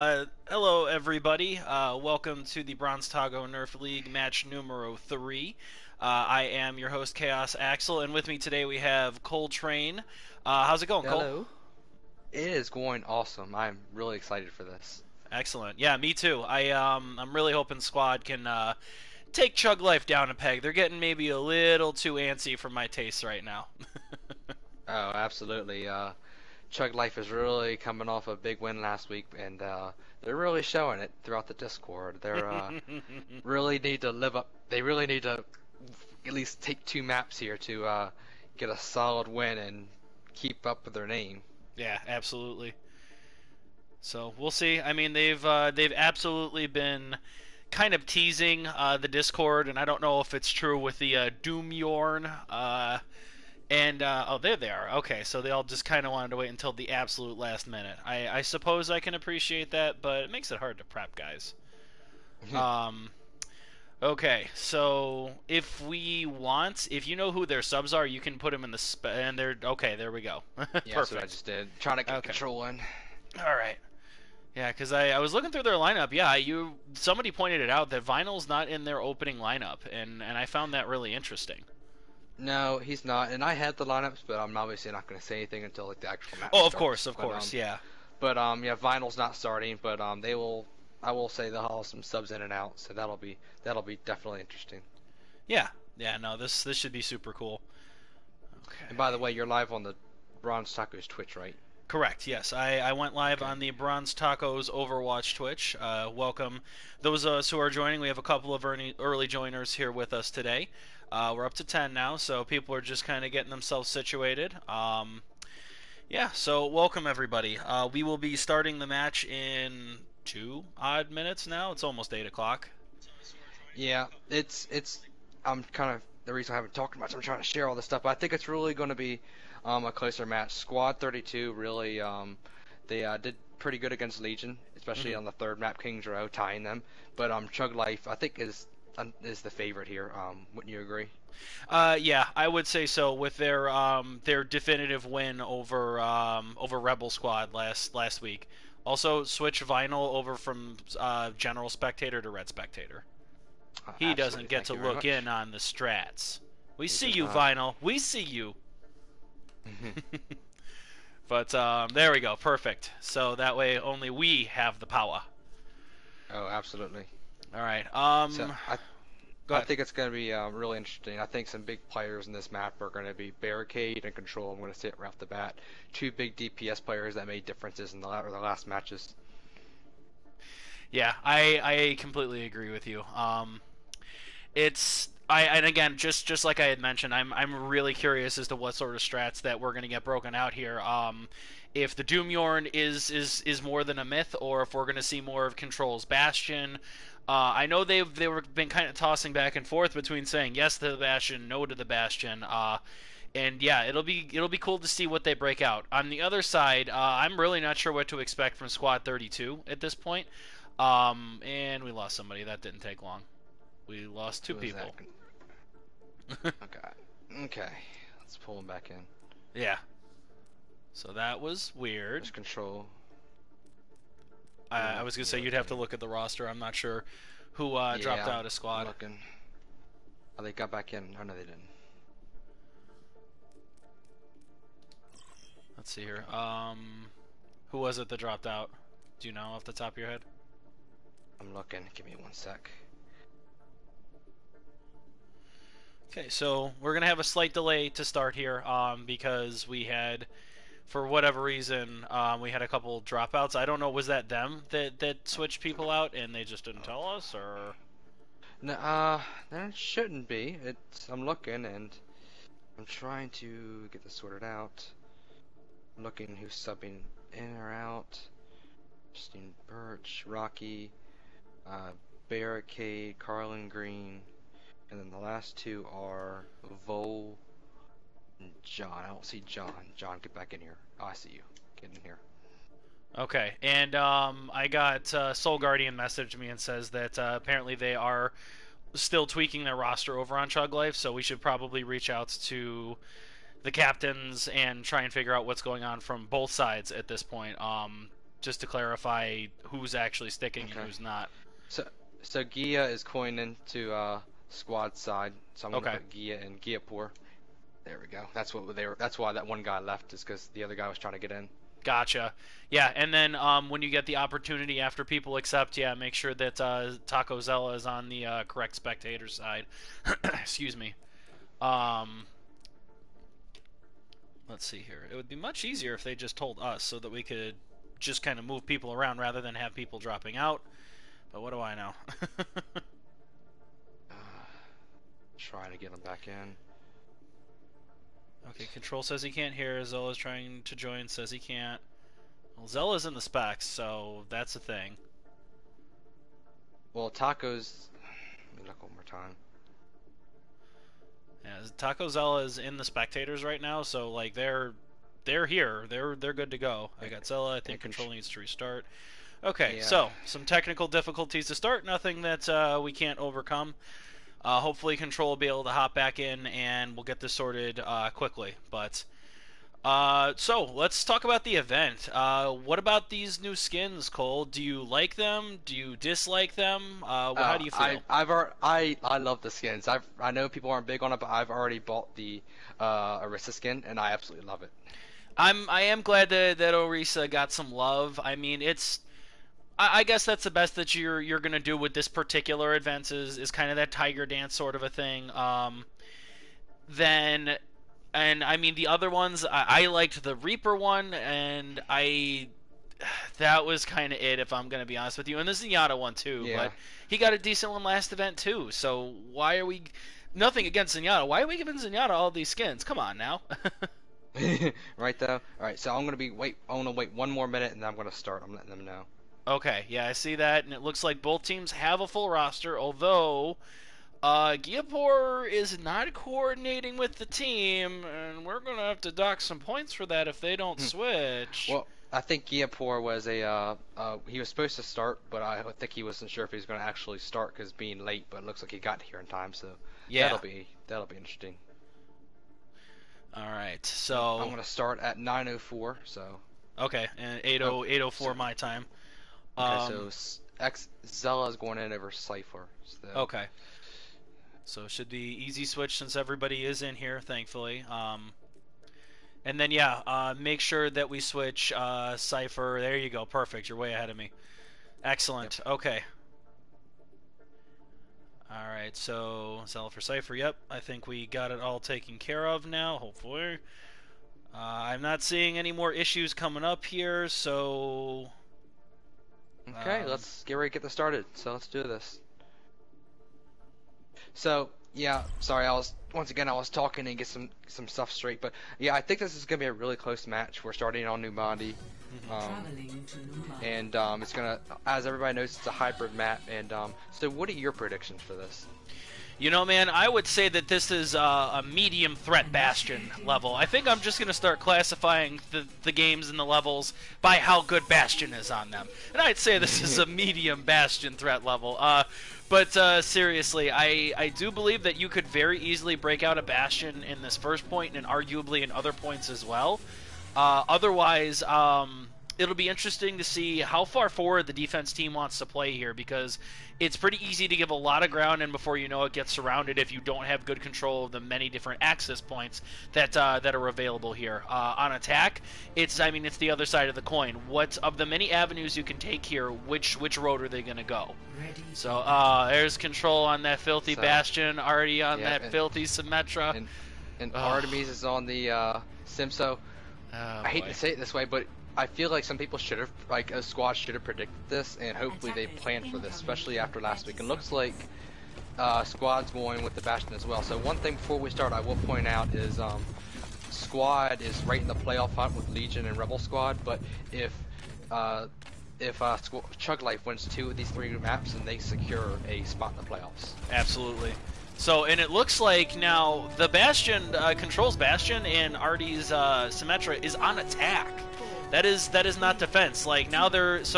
Hello everybody. Welcome to the Bronze Taco Nerf League match numero 3. I am your host Chaos Axel, and with me today we have Cole Train. How's it going, Cole? Hello. It is going awesome. I'm really excited for this. Excellent. Yeah, me too. I'm really hoping Squad can take Chug Life down a peg. They're getting maybe a little too antsy for my taste right now. Oh, absolutely. Chug Life is really coming off a big win last week, and they're really showing it throughout the Discord. They're really need to live up. They really need to at least take two maps here to get a solid win and keep up with their name. Yeah, absolutely. So we'll see. I mean, they've absolutely been kind of teasing the Discord, and I don't know if it's true with the Doom Yorn. And oh, there they are. Okay, so they all just kind of wanted to wait until the absolute last minute. I suppose I can appreciate that, but it makes it hard to prep, guys. Um, okay, so if you know who their subs are, you can put them in and they're okay. There we go. Yeah, that's what I Perfect. just did. Trying to get Okay. control in. All right. Yeah, because I was looking through their lineup. Yeah, somebody pointed it out that Vinyl's not in their opening lineup, and I found that really interesting. No, he's not. And I had the lineups, but I'm obviously not going to say anything until like the actual match Oh, starts. of course, yeah. Yeah, Vinyl's not starting, but they will. I will say they'll have some subs in and out, so that'll be definitely interesting. Yeah, yeah. No, this should be super cool. And by the Okay. way, you're live on the Bronze Tacos Twitch, right? Correct. Yes, I went live Okay. on the Bronze Tacos Overwatch Twitch. Welcome those of us who are joining. We have a couple of early joiners here with us today. We're up to 10 now, so people are just kind of getting themselves situated. Yeah, so welcome everybody. We will be starting the match in 2 odd minutes now. It's almost 8 o'clock. Yeah, it's. I'm kind of the reason I haven't talked much. I'm trying to share all this stuff, but I think it's really going to be a closer match. Squad 32 really they did pretty good against Legion, especially Hmm. on the third map, Kings Row, tying them. But Chug Life I think is the favorite here. Wouldn't you agree? Yeah, I would say so with their definitive win over Rebel Squad last week. Also, switch Vinyl over from General Spectator to Red Spectator. He doesn't Absolutely. get Thank to you very look in much. on the strats. We He see does you, not. Vinyl. We see you. But there we go. Perfect. So that way only we have the power. Oh, absolutely. All right. So I Go I ahead. think it's going to be really interesting. I think some big players in this map are going to be Barricade and Control. I'm going to say it right off the bat. Two big DPS players that made differences in the last matches. Yeah, I completely agree with you. It's I and again just like I had mentioned, I'm really curious as to what sort of strats that we're gonna get broken out here. If the Doomyorn is more than a myth, or if we're gonna see more of Control's Bastion. I know they've been kind of tossing back and forth between saying yes to the Bastion, no to the Bastion. And yeah, it'll be cool to see what they break out. On the other side, I'm really not sure what to expect from Squad 32 at this point. And we lost somebody. That didn't take long. We lost two Who is that? people. Okay. Okay. Let's pull him back in. Yeah. So that was weird. There's Control. I was gonna say you'd have to Looking. look at the roster. I'm not sure who dropped Yeah, out of I'm squad. looking. Oh, they got back in. Oh, no, they didn't. Let's see here. Who was it that dropped out? Do you know off the top of your head? I'm looking. Give me one sec. Okay, so we're gonna have a slight delay to start here, because we had, for whatever reason, we had a couple dropouts. I don't know, was that them that switched people out and they just didn't tell us, or? No, that shouldn't be. It's. I'm looking and I'm trying to get this sorted out. I'm looking who's subbing in or out. Christine Birch, Rocky, uh, Barricade, Carlin Green, and then the last two are Vol and John. I don't see John. John, get back in here. Oh, I see you. Get in here. Okay, and I got Soul Guardian messaged me and says that apparently they are still tweaking their roster over on Chug Life, so we should probably reach out to the captains and try and figure out what's going on from both sides at this point. just to clarify who's actually sticking and Okay. who's not. So so Gia is coined into squad side. So I'm gonna Okay. put Gia in Giapur. There we go. That's what they were. That's why that one guy left is because the other guy was trying to get in. Gotcha. Yeah, and then when you get the opportunity after people accept, yeah, make sure that Taco Zella is on the correct spectator side. Excuse me. Um, let's see here. It would be much easier if they just told us so that we could just kind of move people around rather than have people dropping out. But what do I know? Uh, Try to get him back in. Okay, Control says he can't hear. Zella's trying to join, says he can't. Well, Zella's in the specs, so that's a thing. Well, Tacos. Let me look one more time. Yeah, Taco Zella is in the spectators right now, so like they're here. They're good to go. I got Zella. I think Control needs to restart. Okay, Yeah. so some technical difficulties to start. Nothing that we can't overcome. Hopefully, Control will be able to hop back in, and we'll get this sorted quickly. But so let's talk about the event. What about these new skins, Cole? Do you like them? Do you dislike them? How do you feel? I love the skins. I know people aren't big on it, but I've already bought the Orisa skin, and I absolutely love it. I am glad that Orisa got some love. I mean, I guess that's the best that you're gonna do with this particular event is kind of that tiger dance sort of a thing. Then, and I mean the other ones, I liked the Reaper one, and that was kind of it if I'm gonna be honest with you. And the Zenyatta one too, Yeah. but he got a decent one last event too. So why are we? Nothing against Zenyatta. Why are we giving Zenyatta all these skins? Come on now. Right though. All right, so I'm gonna wait 1 more minute, and then I'm gonna start. I'm letting them know. Okay, yeah, I see that, and it looks like both teams have a full roster, although Giapur is not coordinating with the team, and we're going to have to dock some points for that if they don't switch. Well, I think Giapur was he was supposed to start, but I think he wasn't sure if he was going to actually start because being late. But it looks like he got here in time, so Yeah. that'll be interesting. All right, so I'm going to start at 9:04. So okay, and 8:04 my time. okay, so Zella is going in over Cypher. So. Okay. So it should be easy switch since everybody is in here, thankfully. And then yeah, make sure that we switch Cypher. There you go, perfect. You're way ahead of me. Excellent. Yep. Okay. All right. So Zella for Cypher. Yep. I think we got it all taken care of now. Hopefully. I'm not seeing any more issues coming up here. So. Okay, let's get ready to get this started. So let's do this. So yeah, sorry, I was talking and get some stuff straight, but yeah, I think this is gonna be a really close match. We're starting on New Bondi, and it's gonna, as everybody knows, it's a hybrid map. And so what are your predictions for this? You know, man, I would say that this is a medium threat Bastion level. I think I'm just going to start classifying the games and the levels by how good Bastion is on them. And I'd say this is a medium Bastion threat level. But seriously, I do believe that you could very easily break out a Bastion in this first point and arguably in other points as well. Otherwise, it'll be interesting to see how far forward the defense team wants to play here, because it's pretty easy to give a lot of ground and before you know it get surrounded if you don't have good control of the many different access points that are available here. On attack, it's the other side of the coin. What of the many avenues you can take here, which road are they going to go? So there's Control on that filthy Bastion, already on that filthy Symmetra. And Artemis is on the Simso. I hate to say it this way, but I feel like some people should have, like a squad should have predicted this, and hopefully they planned for this, especially after last week. It looks like squad's going with the Bastion as well. So one thing before we start, I will point out is squad is right in the playoff hunt with Legion and Rebel Squad. But if Chug Life wins 2 of these 3 maps, then they secure a spot in the playoffs. Absolutely. So, and it looks like now the Bastion, Control's Bastion and Artie's Symmetra is on attack. That is not defense. Like now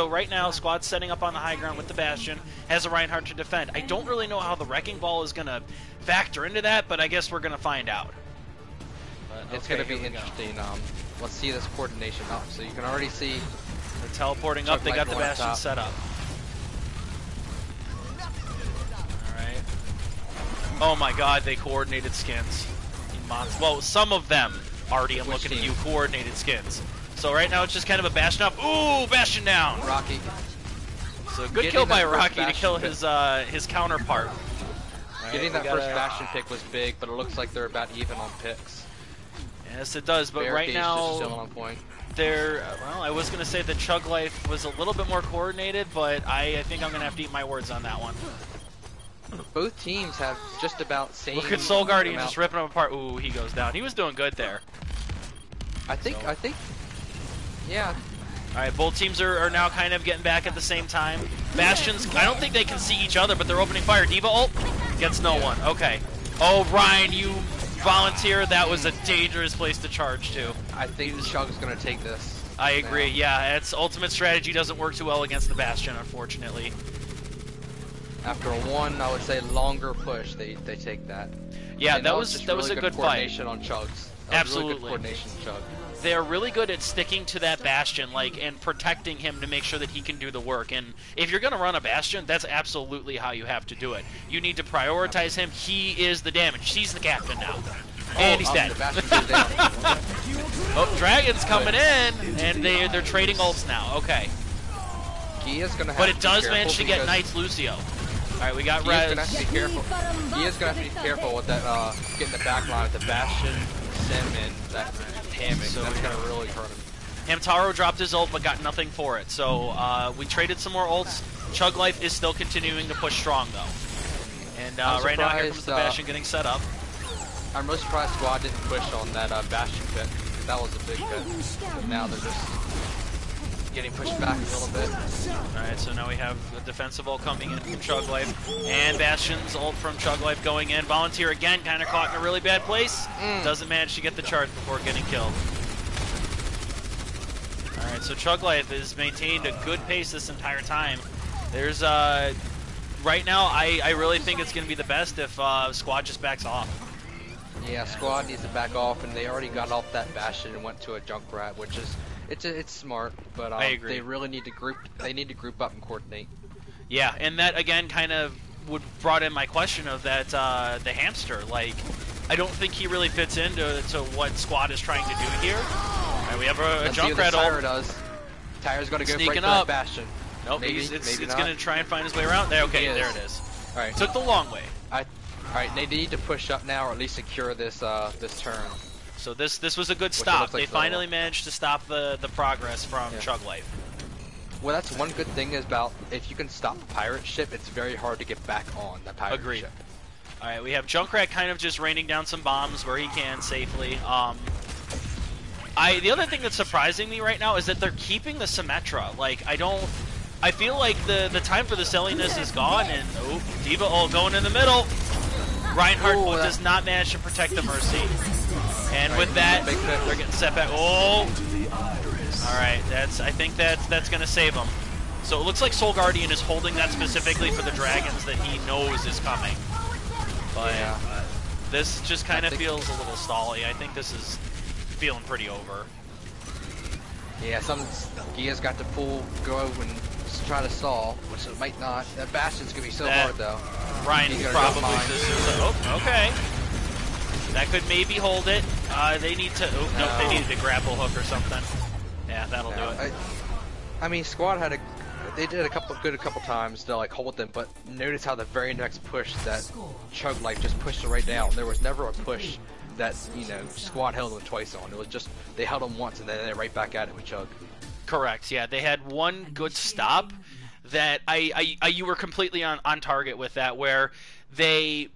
right now squad's setting up on the high ground with the Bastion, has a Reinhardt to defend. I don't really know how the Wrecking Ball is gonna factor into that, but I guess we're gonna find out. But, it's gonna be interesting. Let's see this coordination up. So you can already see teleporting Chug up. They Life got the going up Bastion top. set up. Alright. Oh my god, they coordinated skins. Well, some of them, Artie, I'm looking at you, coordinated skins. So right now it's just kind of a Bastion up. Ooh, Bastion down! Rocky. So good kill by Rocky to kill his counterpart. Right, Getting that first Bastion pick was big, but it looks like they're about even on picks. Yes, it does, but right Just now still on point. they're, well, I was going to say that Chug Life was a little bit more coordinated, but I think I'm going to have to eat my words on that one. Both teams have just about same. Look at Soul Guardian just ripping him apart. Ooh, he goes down. He was doing good there. I think, yeah. Alright, both teams are now kind of getting back at the same time. Bastions, I don't think they can see each other, but they're opening fire. Diva ult gets no one. Okay. Oh, Ryan, you volunteer. That was a dangerous place to charge to. I think Chug's going to take this. I agree, yeah. Its ultimate strategy doesn't work too well against the Bastion, unfortunately. After one, I would say, longer push, they take that. Yeah, and that was really a good fight. Coordination on Chug's. Absolutely. Really good coordination on Chug. They're really good at sticking to that Bastion, and protecting him to make sure that he can do the work. And if you're going to run a Bastion, that's absolutely how you have to do it. You need to prioritize him. He is the damage. He's the captain now. And he's dead. Oh, Dragon's coming in, and they're trading ults now. Okay. Gia's gonna have but it does manage to get Knight's Lucio. Alright, we got Rez. Gia's gonna have to be careful. Gia's gonna have to be careful with that, getting the back line with the Bastion, Sim, and that Hammock. So that's gonna really hurt him. Hamtaro dropped his ult, but got nothing for it. So we traded some more ults. Chug Life is still continuing to push strong, though. And right now, here comes the Bastion getting set up. I'm really surprised Squad didn't push on that Bastion pit. That was a big pit. But now they're just getting pushed back a little bit. Alright, so now we have the defensive ult coming in from Chug Life. And Bastion's ult from Chug Life going in. Volunteer again, kind of caught in a really bad place. Doesn't manage to get the charge before getting killed. Alright, so Chug Life has maintained a good pace this entire time. There's, right now, I really think it's going to be the best if Squad just backs off. Yeah, Squad needs to back off, and they already got off that Bastion and went to a Junkrat, which is it's smart, but I agree. they really need to group. They need to group up and coordinate. Yeah, and that again kind of brought in my question of that the hamster. Like, I don't think he really fits into what Squad is trying to do here. Right, we have a Junkrat ult. Tyra does. Tyra's going to go sneaking right up. For that Bastion. Nope, maybe, it's maybe going to try and find his way around. There, okay, there it is. All right, took the long way. Alright, they need to push up now, or at least secure this this turn. So this was a good stop. Like they finally managed to stop the progress from Chug Life. Well, that's one good thing is about if you can stop a pirate ship, it's very hard to get back on the pirate ship. Alright, we have Junkrat kind of just raining down some bombs where he can safely. The other thing that's surprising me right now is that they're keeping the Symmetra. Like, I feel like the time for the silliness is gone, and Diva ult going in the middle. Reinhardt does not manage to protect the Mercy. And with that, they're getting set back. Oh! Alright, I think that's going to save them. So it looks like Soul Guardian is holding that specifically for the dragons that he knows is coming. But this just kind of feels a little stally. I think this is feeling pretty over. Yeah, Gia's got to go and try to stall, which it might not. That Bastion's going to be so hard, though. Ryan probably okay. That could maybe hold it. They need to... Oh, no, they needed a grapple hook or something. Yeah, that'll do it. I mean, Squad had they did a couple times to like hold them, but notice how the very next push that Chug Life just pushed it right down. There was never a push that, Squad held them twice on. It was just, they held them once and then they're right back at it with Chug. Correct, yeah. They had one good stop that you were completely on target with that, where they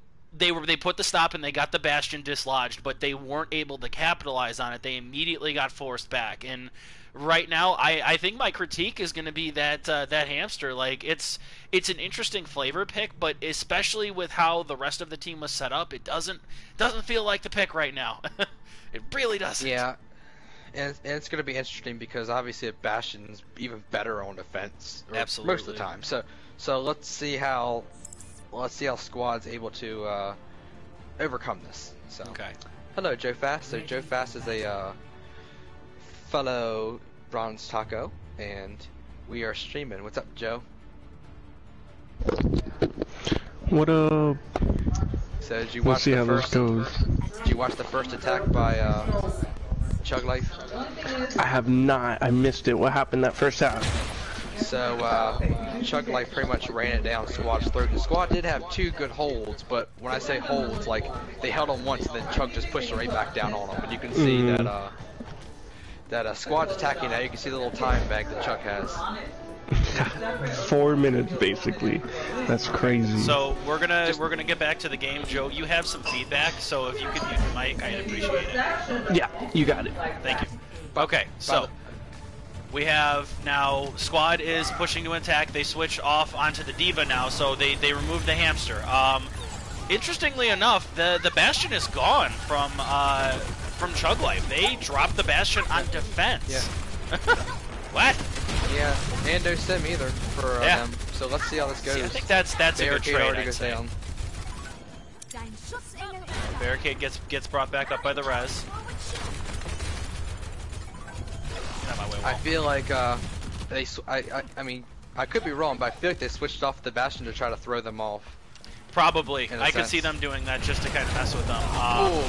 put the stop and they got the Bastion dislodged, but they weren't able to capitalize on it. They immediately got forced back. And right now, I think my critique is going to be that hamster. Like, it's an interesting flavor pick, but especially with how the rest of the team was set up, it doesn't feel like the pick right now. It really doesn't. Yeah. And it's going to be interesting because obviously a Bastion's even better on defense. Absolutely. Most of the time. So let's see how Squad's able to overcome this. So. Okay. Hello, Joe Fast. So Joe Fast is a fellow Bronze Taco. and we are streaming. What's up, Joe? What up? So did you We'll watch see the how this first? goes. Did you watch the first attack by Chug Life? I have not. I missed it. What happened that first half? So Chug Life pretty much ran it down Squad's throat. The Squad did have 2 good holds, but when I say holds, like they held on once and then Chug just pushed it right back down on them. And you can see that Squad's attacking now. You can see the little time bank that Chug has. 4 minutes basically. That's crazy. So we're gonna get back to the game, Joe. You have some feedback, so if you could mute your mic, I'd appreciate it. Yeah, you got it. Thank you. Okay, so we have now Squad is pushing to attack. They switch off onto the Diva now, so they remove the hamster. Interestingly enough, the Bastion is gone from Chug Life. They dropped the Bastion on defense. Yeah. What? Yeah, and no sim either for them. So let's see how this goes. See, I think that's a good trade. already I'd goes say. down. Barricade gets brought back up by the res. Get out of my way, I Wall. feel like I mean, I could be wrong, but I feel like they switched off the Bastion to try to throw them off. Probably. In a I could sense. see them doing that just to kind of mess with them. Ooh.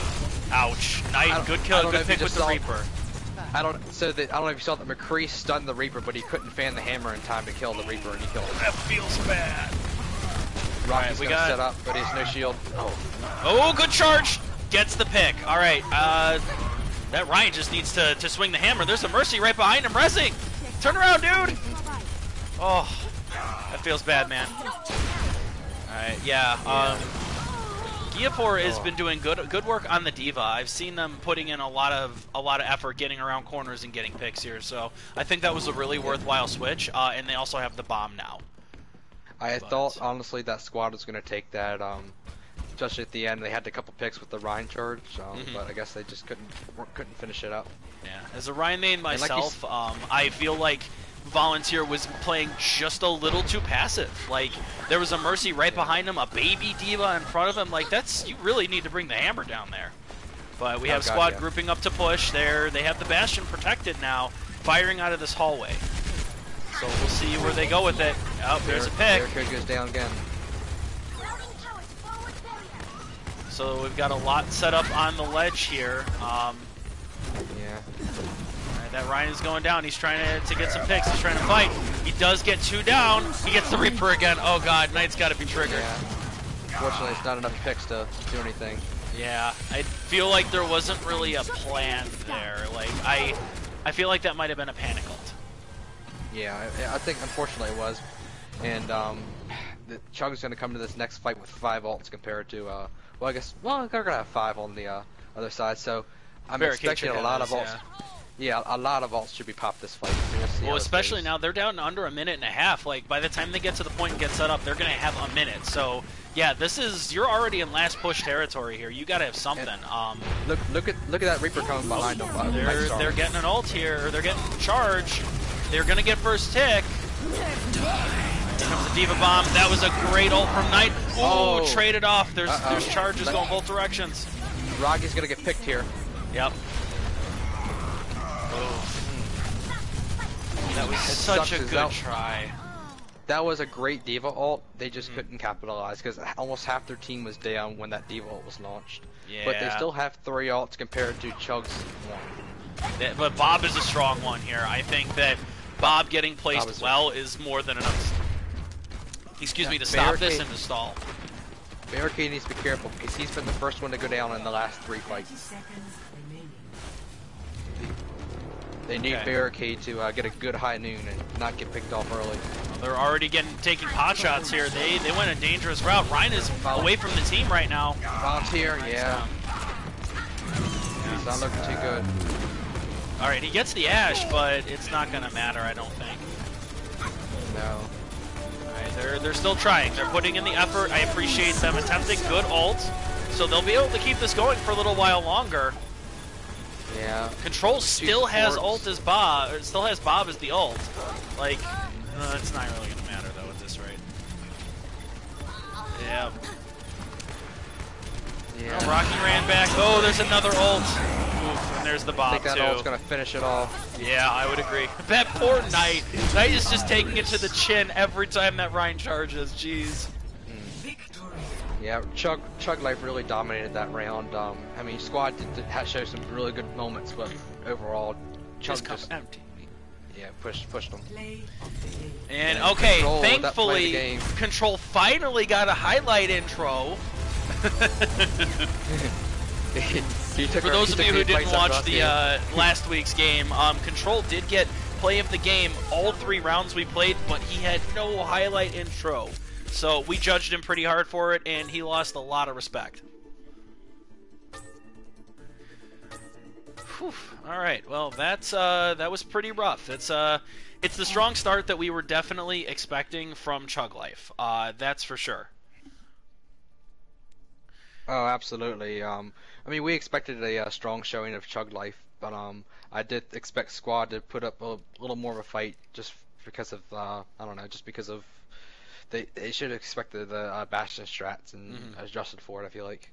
Ouch. Nice. Good I kill. don't know Good if you pick with just the saw- Reaper. I don't know if you saw that McCree stunned the Reaper, but he couldn't fan the hammer in time to kill the Reaper, and he killed him. That feels bad. Rocky's we gonna got- set up, but he has no shield. Oh, good charge. Gets the pick. All right. That Ryan just needs to swing the hammer. There's a Mercy right behind him. Resing. Turn around, dude. Oh, that feels bad, man. All right. Yeah. Giapor has been doing good work on the Diva. I've seen them putting in a lot of effort getting around corners and getting picks here. So I think that was a really worthwhile switch. And they also have the bomb now. I thought honestly that Squad was gonna take that, especially at the end. They had a couple picks with the Rhine charge, but I guess they just couldn't finish it up. Yeah. As a Rhine main like myself, I feel like Volunteer was playing just a little too passive. Like, there was a Mercy right behind him, a baby Diva in front of him. Like, you really need to bring the hammer down there. But we have Squad grouping up to push. They have the Bastion protected now, firing out of this hallway. So we'll see where they go with it. Oh, there's a pick. Barricade goes down again. So we've got a lot set up on the ledge here. Yeah. Alright, that Ryan is going down. He's trying to get some picks. He's trying to fight. He does get 2 down. He gets the Reaper again. Oh god, Knight's got to be triggered. Yeah. Fortunately, it's not enough picks to do anything. Yeah, I feel like there wasn't really a plan there. Like, I feel like that might have been a panic ult. Yeah, I think unfortunately it was. And the Chug's going to come to this next fight with 5 ults compared to, well, they're going to have 5 on the other side. So I'm expecting a lot of ults. Yeah, a lot of ults should be popped this fight. So we'll see Well, especially now they're down under a minute and a half. Like, by the time they get to the point and get set up, they're going to have a minute. So, yeah, you're already in last push territory here. You got to have something. Look at that Reaper coming behind them. They're getting an ult here. Or they're getting charge. They're going to get first tick. Here comes the Diva bomb. That was a great ult from Knight. Ooh, traded off. There's charges going both directions. Rocky's going to get picked here. Yep. That was such a good try. That was a great Diva ult. They just couldn't capitalize because almost half their team was down when that Diva ult was launched. Yeah. But they still have 3 ults compared to Chug's 1. But Bob is a strong one here. I think that Bob getting placed well is more than enough. Excuse me, to stop this and to stall. Barricade needs to be careful because he's been the first one to go down in the last 3 fights. They need Barricade to get a good high noon and not get picked off early. Well, they're already taking pot shots here. They went a dangerous route. Ryan is away from the team right now. Volunteer, yeah. It's not looking too good. All right, he gets the Ash, but it's not going to matter, I don't think. No. All right, they're still trying. They're putting in the effort. I appreciate them attempting good ult, so they'll be able to keep this going for a little while longer. Yeah. Control still has ult as Bob, or still has Bob as the ult. Like, it's not really gonna matter though at this rate. Yeah. Yeah. Oh, Rocky ran back. Oh, there's another ult. Oof, and there's the I bomb think that too. ult's gonna finish it off. Yeah, I would agree. That poor Knight. Knight is just taking it to the chin every time that Rein charges. Jeez. Yeah, Chug Life really dominated that round. I mean, Squad did show some really good moments, but overall, Chug just empty. Yeah, pushed them. And okay, Control, thankfully, Control finally got a highlight intro. For those of you who didn't watch the last week's game, Control did get play of the game all 3 rounds we played, but he had no highlight intro. So we judged him pretty hard for it, and he lost a lot of respect. Whew. All right, well that was pretty rough. It's the strong start that we were definitely expecting from Chug Life. That's for sure. Oh, absolutely. I mean, we expected a strong showing of Chug Life, but I did expect Squad to put up a little more of a fight, just because of I don't know, just because of they should have expected the Bastion strats and adjusted for it, I feel like.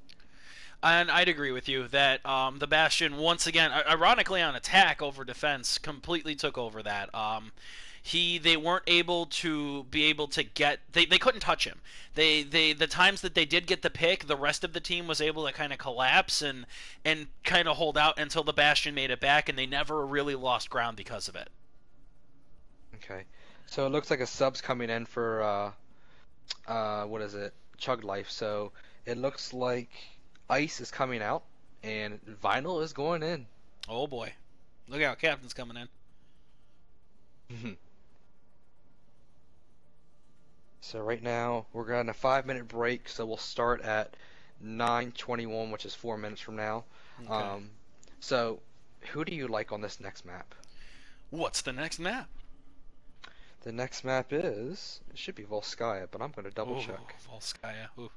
And I'd agree with you that the Bastion, once again, ironically on attack over defense, completely took over that. They weren't able to get they couldn't touch him. The times that they did get the pick, the rest of the team was able to kind of collapse and kind of hold out until the Bastion made it back, and they never really lost ground because of it. Okay, so it looks like a sub's coming in for what is it? Chug Life. So it looks like Ice is coming out and Vinyl is going in. Oh boy, look out! Captain's coming in. So right now we're going a 5-minute break, so we'll start at 9:21, which is 4 minutes from now. Okay. So who do you like on this next map? What's the next map? The next map it should be Volskaya, but I'm going to double check. Volskaya. Ooh.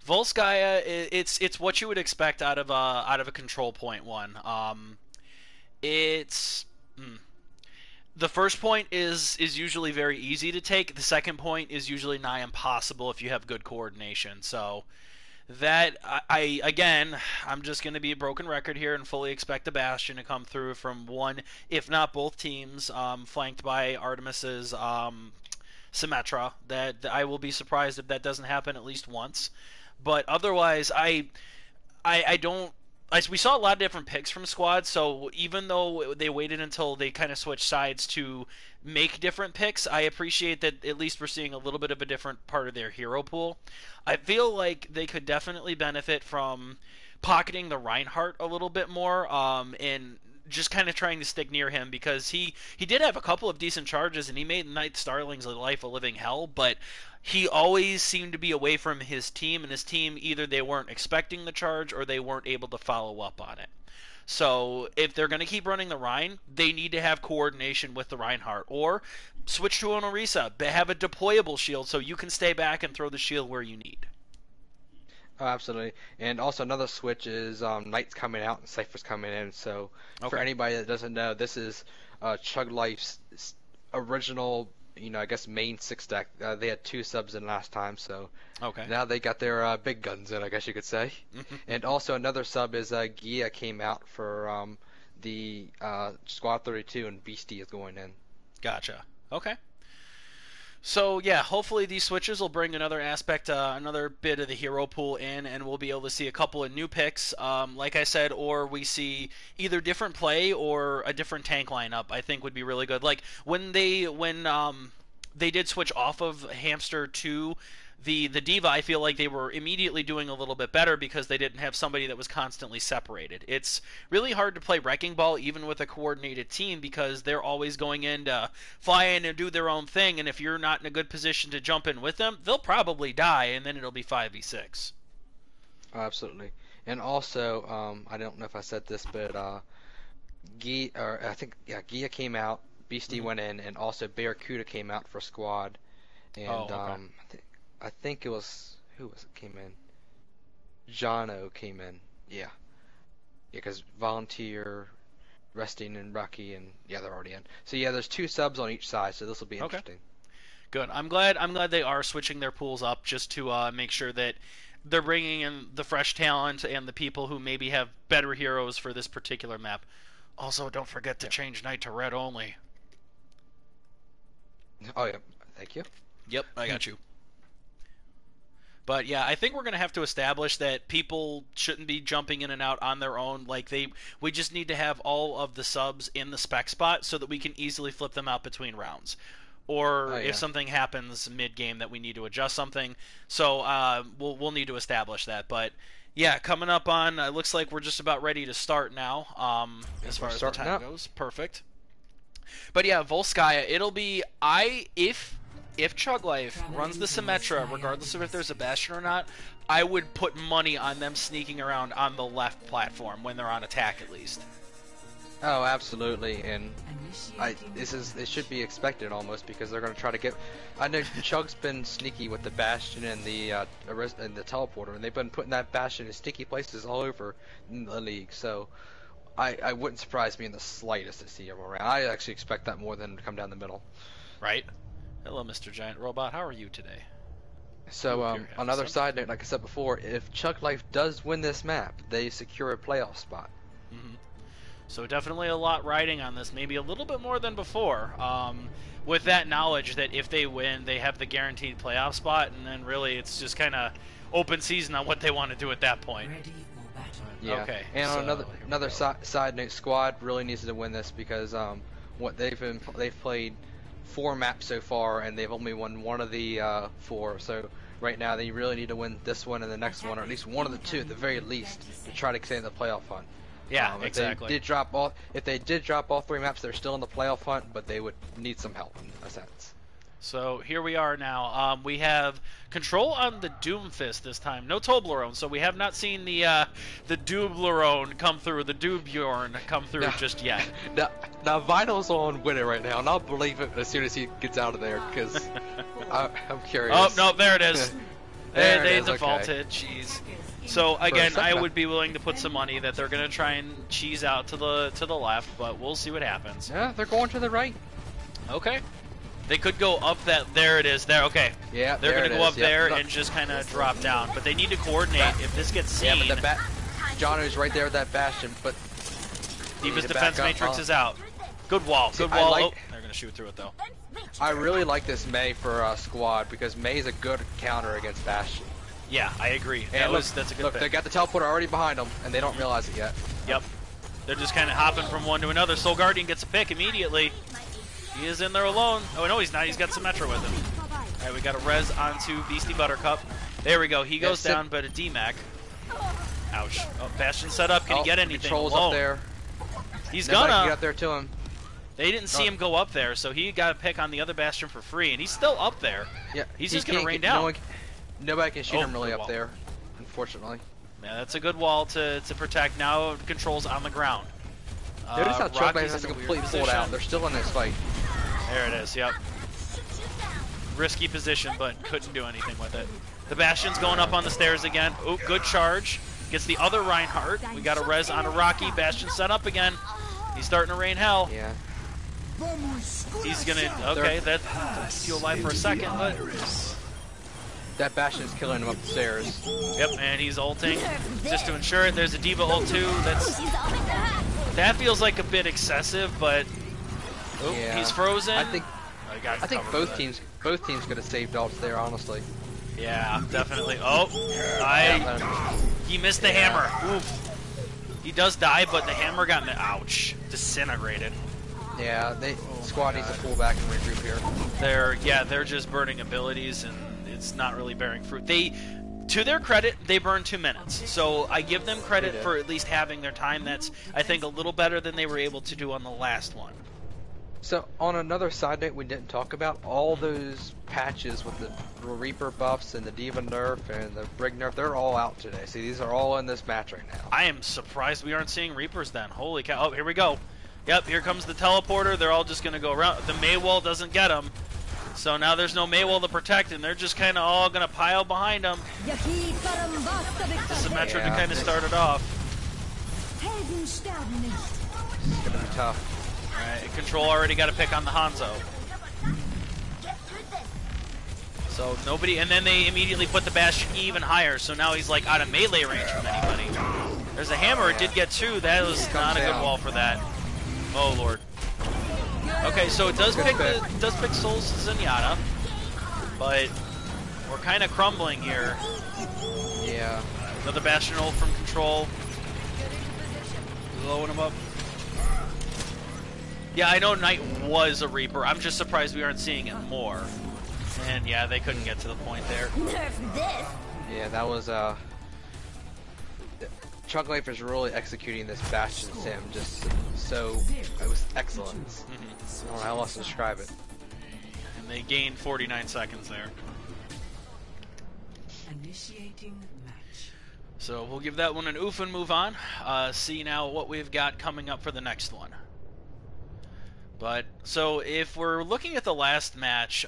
Volskaya, it's what you would expect out of a control point one. The first point is usually very easy to take. The second point is usually nigh impossible if you have good coordination. So that I'm just going to be a broken record here and fully expect the Bastion to come through from one, if not both teams, flanked by Artemis's Symmetra. That I will be surprised if that doesn't happen at least once. But otherwise, I don't. We saw a lot of different picks from Squad, so even though they waited until they kind of switched sides to make different picks, I appreciate that at least we're seeing a little bit of a different part of their hero pool. I feel like they could definitely benefit from pocketing the Reinhardt a little bit more, and just kind of trying to stick near him, because he did have a couple of decent charges and he made Knight Starling's life a living hell, but he always seemed to be away from his team, and his team either they weren't expecting the charge or they weren't able to follow up on it. So if they're going to keep running the Rein, they need to have coordination with the Reinhardt, or switch to an Orisa, have a deployable shield so you can stay back and throw the shield where you need. Oh, absolutely. And also another switch is Knight's coming out and Cypher's coming in. So for anybody that doesn't know, this is Chug Life's original, I guess main 6 deck. They had 2 subs in last time, so now they got their big guns in, I guess you could say. And also another sub is Gia came out for the Squad 32, and Beastie is going in. Gotcha. Okay. So yeah, hopefully these switches will bring another aspect, another bit of the hero pool in, and we'll be able to see a couple of new picks, like I said, or we see either different play or a different tank lineup. I think would be really good. Like when they did switch off of Hamster to the D.Va, I feel like they were immediately doing a little bit better because they didn't have somebody that was constantly separated. It's really hard to play Wrecking Ball even with a coordinated team because they're always going in to fly in and do their own thing, and if you're not in a good position to jump in with them, they'll probably die, and then it'll be 5v6. Oh, absolutely. And also, I don't know if I said this, but Gia came out, Beastie went in, and also Barracuda came out for Squad. And I think it was came in? Jono came in. Yeah, because Volunteer, Resting, and Rocky, and they're already in. So yeah, there's 2 subs on each side, so this will be interesting. Good. I'm glad they are switching their pools up just to make sure that they're bringing in the fresh talent and the people who maybe have better heroes for this particular map. Also, don't forget to change Knight to red only. Oh yeah, thank you. Yep, I got you. But yeah, I think we're gonna have to establish that people shouldn't be jumping in and out on their own. Like we just need to have all of the subs in the spec spot so that we can easily flip them out between rounds. Or if something happens mid-game that we need to adjust something. So we'll need to establish that. But yeah, coming up on, it looks like we're just about ready to start now. As far as the time goes, perfect. But yeah, Volskaya, it'll be if Chug Life runs the Symmetra, regardless of if there's a Bastion or not, I would put money on them sneaking around on the left platform when they're on attack at least. Oh, absolutely, and it should be expected almost because they're going to try to get. I know Chug's been sneaky with the Bastion and the teleporter, and they've been putting that Bastion in sticky places all over the league. So I wouldn't surprise me in the slightest to see him around. I actually expect that more than to come down the middle. Right. Hello, Mr. Giant Robot. How are you today? So another side note, like I said before, if Chug Life does win this map, they secure a playoff spot. Mm-hmm. So definitely a lot riding on this, maybe a little bit more than before. With that knowledge that if they win, they have the guaranteed playoff spot, and then really it's just kind of open season on what they want to do at that point. Yeah. Okay. And on another side note, Squad really needs to win this because they've played 4 maps so far, and they've only won one of the 4. So right now they really need to win this one and the next one, or at least one of the 2 at the very least, to try to stay in the playoff hunt. Yeah, exactly. If they did drop all 3 maps, they're still in the playoff hunt, but they would need some help in a sense. So here we are now. We have control on the Doomfist this time. No Toblerone, so we have not seen the Dooblerone come through, the Doorbjorn come through just yet. Now Vinyl's on winning right now, and I'll believe it as soon as he gets out of there, because I'm curious. Oh, no, there it is. They defaulted. Okay. Jeez. So again, I would be willing to put some money that they're going to try and cheese out to the left, but we'll see what happens. Yeah, they're going to the right. Okay. They could go up that. There it is. There. Okay. Yeah. They're going to go up there and just kind of drop down, but they need to coordinate. If this gets seen. Yeah, but Jono's right there with that Bastion, but D.Va's defense matrix is out. Good wall. Good wall. Oh, they're going to shoot through it though. I really like this Mei for Squad because Mei's a good counter against Bastion. Yeah, I agree. That's a good pick. They got the teleporter already behind them, and they don't realize it yet. Yep. They're just kind of hopping from one to another. Soul Guardian gets a pick immediately. He is in there alone. Oh, no, he's not. He's got Symmetra with him. All right, we got a res onto Beastie Buttercup. There we go. He goes down, but a DMAC. Ouch. Oh, Bastion set up. Can he get anything? Controls up there. He's gonna get up there to him. They didn't see him go up there, so he got a pick on the other Bastion for free, and he's still up there. Yeah, he's just gonna rain down. Nobody can shoot him really up there, unfortunately. Yeah, that's a good wall to protect. Now controls on the ground. Notice how Chug has to completely pulled out. They're still in this fight. There it is, yep. Risky position, but couldn't do anything with it. The Bastion's going up on the stairs again. Oh, good charge. Gets the other Reinhardt. We got a res on a Rocky. Bastion set up again. He's starting to rain hell. Yeah. He's gonna, okay, that keeps you alive for a second, but... That Bastion's killing him up the stairs. Yep, and he's ulting just to ensure it. There's a D.Va ult too. That feels like a bit excessive, but yeah. He's frozen. I think both teams could have saved ults there, honestly. Yeah, definitely. Oh, he missed the hammer. Oof. He does die, but the hammer got ouch, disintegrated. Yeah, Squad needs to pull back and regroup here. They're just burning abilities, and it's not really bearing fruit. To their credit, they burned 2 minutes, so I give them credit for at least having their time. That's, I think, a little better than they were able to do on the last one. So, on another side note we didn't talk about, all those patches with the Reaper buffs and the D.Va nerf and the Brig nerf, they're all out today. See, these are all in this match right now. I am surprised we aren't seeing Reapers then. Holy cow. Oh, here we go. Yep, here comes the teleporter. They're all just going to go around. The Mei wall doesn't get them. So now there's no Mei wall to protect, and they're just kind of all going to pile behind them. The Symmetra to kind of start it off. It's going to be tough. Alright, Control already got a pick on the Hanzo. So nobody, and then they immediately put the Bastion even higher, so now he's like out of melee range from anybody. There's a hammer, it did get 2, that was not a good wall for that. Oh lord. Okay, so it does pick Souls Zenyatta, but we're kind of crumbling here. Yeah. Another Bastion ult from Control. Blowing him up. Yeah, I know Knight was a Reaper, I'm just surprised we aren't seeing it more. And yeah, they couldn't get to the point there. Nerf this. Yeah, that was Chug Life is really executing this Bastion sim just so it was excellent. I don't know how else to describe it. And they gained 49 seconds there. Initiating match. So we'll give that one an oof and move on. See now what we've got coming up for the next one. But so if we're looking at the last match,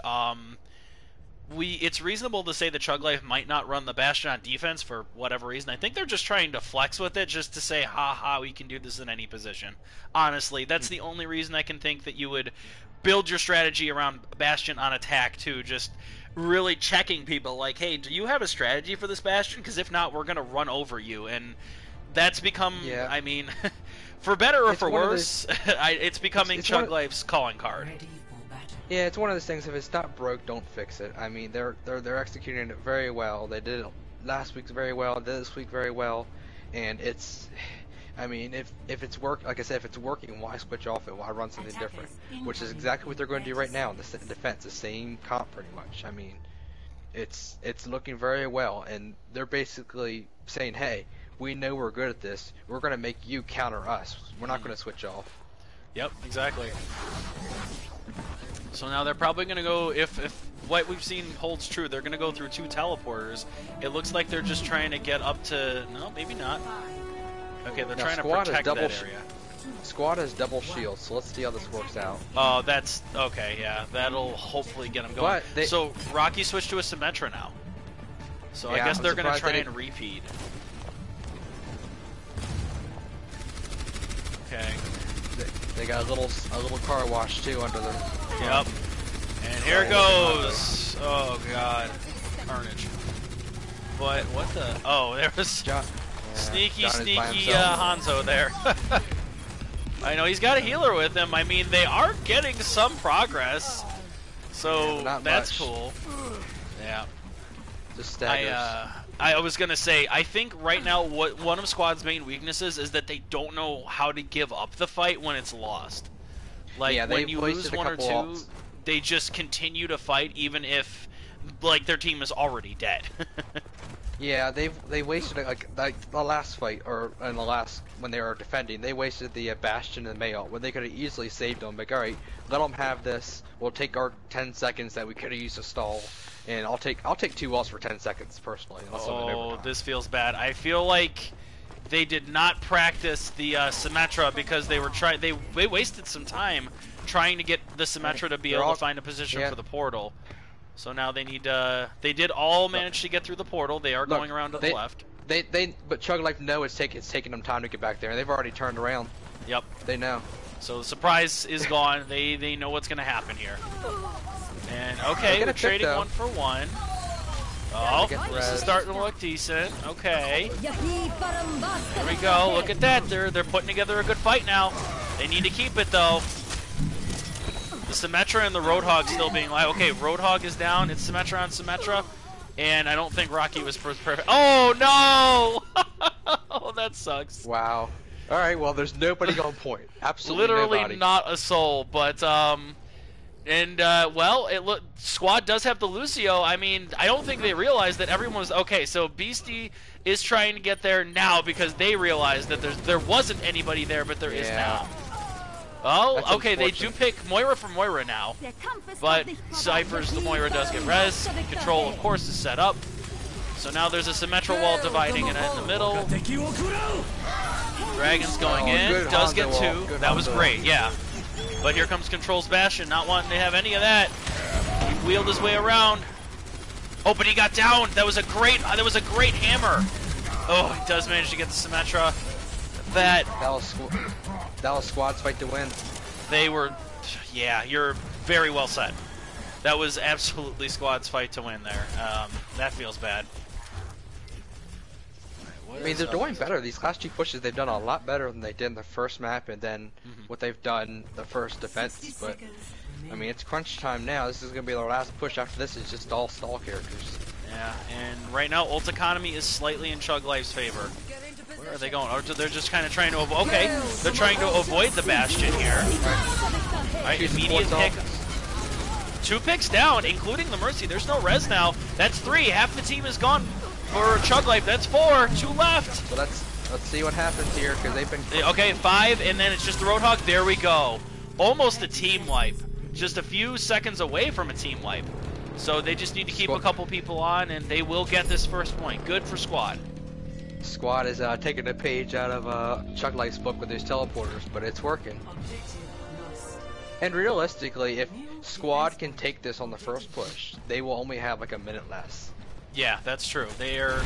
it's reasonable to say that Chug Life might not run the Bastion on defense for whatever reason. I think they're just trying to flex with it, just to say, ha, we can do this in any position. Honestly, that's the only reason I can think that you would build your strategy around Bastion on attack too. Just really checking people, like, hey, do you have a strategy for this Bastion? Because if not, we're gonna run over you. And that's become, I mean, for better or for worse, it's becoming Chug Life's calling card. Yeah, it's one of those things. If it's not broke, don't fix it. I mean, they're executing it very well. They did it last week very well. Did this week very well, and it's. I mean, if it's like I said, if it's working, why switch off it? Why run something different? Which is exactly what they're going to do right now in the defense. The same comp, pretty much. I mean, it's looking very well, and they're basically saying, hey, we know we're good at this. We're going to make you counter us. We're not going to switch off. Yep, exactly. So now they're probably going to go, if what we've seen holds true, they're going to go through 2 teleporters. It looks like they're just trying to get up to... No, maybe not. Okay, they're trying to protect that area. Squad has double shields, so let's see how this works out. Oh, that's... Okay, yeah. That'll hopefully get them going. So Rocky switched to a Symmetra now. So yeah, I guess they're going to try and repeat. Okay. They got a little car wash too under the. Yep. And here goes. Oh god, carnage. But what the? Oh, there was sneaky Hanzo there. I know he's got a healer with him. I mean, they are getting some progress, so that's cool. Yeah. Just staggers. I was gonna say, I think right now one of Squad's main weaknesses is that they don't know how to give up the fight when it's lost. Like when you lose 1 or 2, they just continue to fight even if like their team is already dead. Yeah, they wasted like the last fight, or in the last when they were defending, they wasted the Bastion and the Mayo when they could have easily saved them. Like, all right, let them have this. We'll take our 10 seconds that we could have used to stall. And I'll take 2 walls for 10 seconds personally. Oh, this feels bad. I feel like they did not practice the Symmetra because they were they wasted some time trying to get the Symmetra to be able to find a position for the portal. So now they need they did all manage to get through the portal. They are going around to the left. But Chug Life know it's taking them time to get back there. They've already turned around. Yep. They know. So the surprise is gone. They know what's going to happen here. And okay, we're trading 1 for 1. Oh, this is starting to look decent. Okay. There we go. Look at that. They're putting together a good fight now. They need to keep it though. The Symmetra and the Roadhog still being like, okay, Roadhog is down. It's Symmetra on Symmetra. And I don't think Rocky was perfect. Oh no! Oh, that sucks. Wow. All right. Well, there's nobody on point. Absolutely Literally nobody. Not a soul. But well, Squad does have the Lucio. I mean, I don't think they realized that everyone's okay. So Beastie is trying to get there now because they realized that there wasn't anybody there, but there is now. Oh, okay, they do pick Moira for Moira now, but Cypher's the Moira does get res. Control, of course, is set up. So now there's a Symmetra wall dividing it in the middle. Dragon's going in, does get 2. That was great, yeah. But here comes Control's Bastion, not wanting to have any of that. He wheeled his way around. Oh, but he got down. That was a great hammer. Oh, he does manage to get the Symmetra. That was Squad's fight to win. They were, yeah, you're very well said. That was absolutely Squad's fight to win there. That feels bad. I mean, they're doing better. These last 2 pushes, they've done a lot better than they did in the first map, and then what they've done the first defense. But I mean, it's crunch time now. This is gonna be their last push. After this, it's just all stall characters. Yeah, and right now, ult economy is slightly in Chug Life's favor. Where are they going? Oh, they're just kind of trying to avoid. Okay, they're trying to avoid the Bastion here. All right, immediate pick. 2 picks down, including the Mercy. There's no res now. That's 3. Half the team is gone for Chug Life. That's 4. 2 left. So let's see what happens here, because they've been. Okay, 5, and then it's just the Roadhog. There we go. Almost a team wipe. Just a few seconds away from a team wipe. So they just need to keep a couple people on, and they will get this first point. Good for Squad. Squad is taking a page out of Chug Life's book with these teleporters, but it's working. And realistically, if Squad can take this on the first push, they will only have like a minute less. Yeah, that's true. They're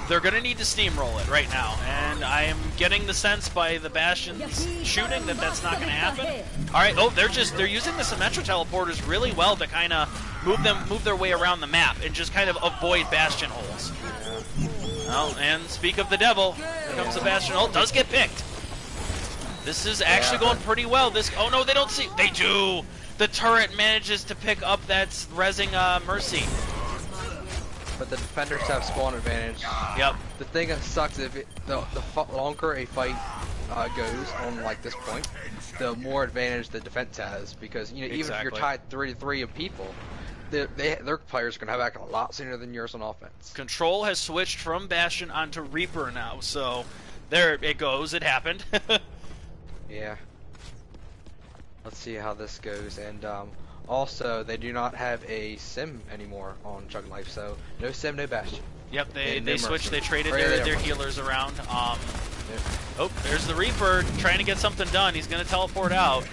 gonna need to steamroll it right now, and I am getting the sense by the Bastion's shooting that that's not gonna happen. All right, oh, they're using the Symmetra teleporters really well to kind of move their way around the map and just kind of avoid Bastion holes. Well, and speak of the devil, here comes the Bastion hole. Does get picked. This is actually going pretty well. Oh no, they don't see. They do. The turret manages to pick up that rezzing Mercy. But the defenders have spawn advantage. Yep. The thing that sucks is the longer a fight goes on like this point, the more advantage the defense has, because you know even if you're tied 3-3 of people, their players are gonna have back a lot sooner than yours on offense. Control has switched from Bastion onto Reaper now, so there it goes. It happened. Yeah. Let's see how this goes, and also they do not have a sim anymore on Chug Life, so no sim, no Bastion. Yep, they switched. They traded their healers around. Oh, there's the Reaper trying to get something done. He's gonna teleport out.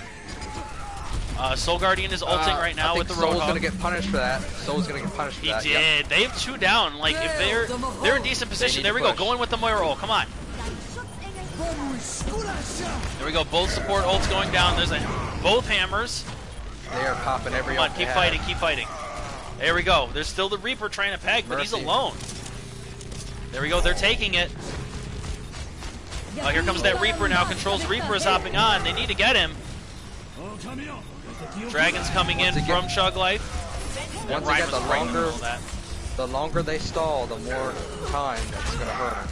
Soul Guardian is ulting right now with the Roadhog. Soul's gonna get punished for that. Soul's gonna get punished for that. He did. Yep. They have 2 down. Like if they're in decent position. There we go. Going with the Moira ult. Come on. There we go. Both support ults going down. There's both hammers. They are popping every. Come on, keep fighting, keep fighting. There we go. There's still the Reaper trying to peg, but he's alone. There we go. They're taking it. Oh, here comes that Reaper now. Controls Reaper is hopping on. They need to get him. Dragon's coming in from Chug Life. Once again, the longer they stall, the more time that's gonna hurt them.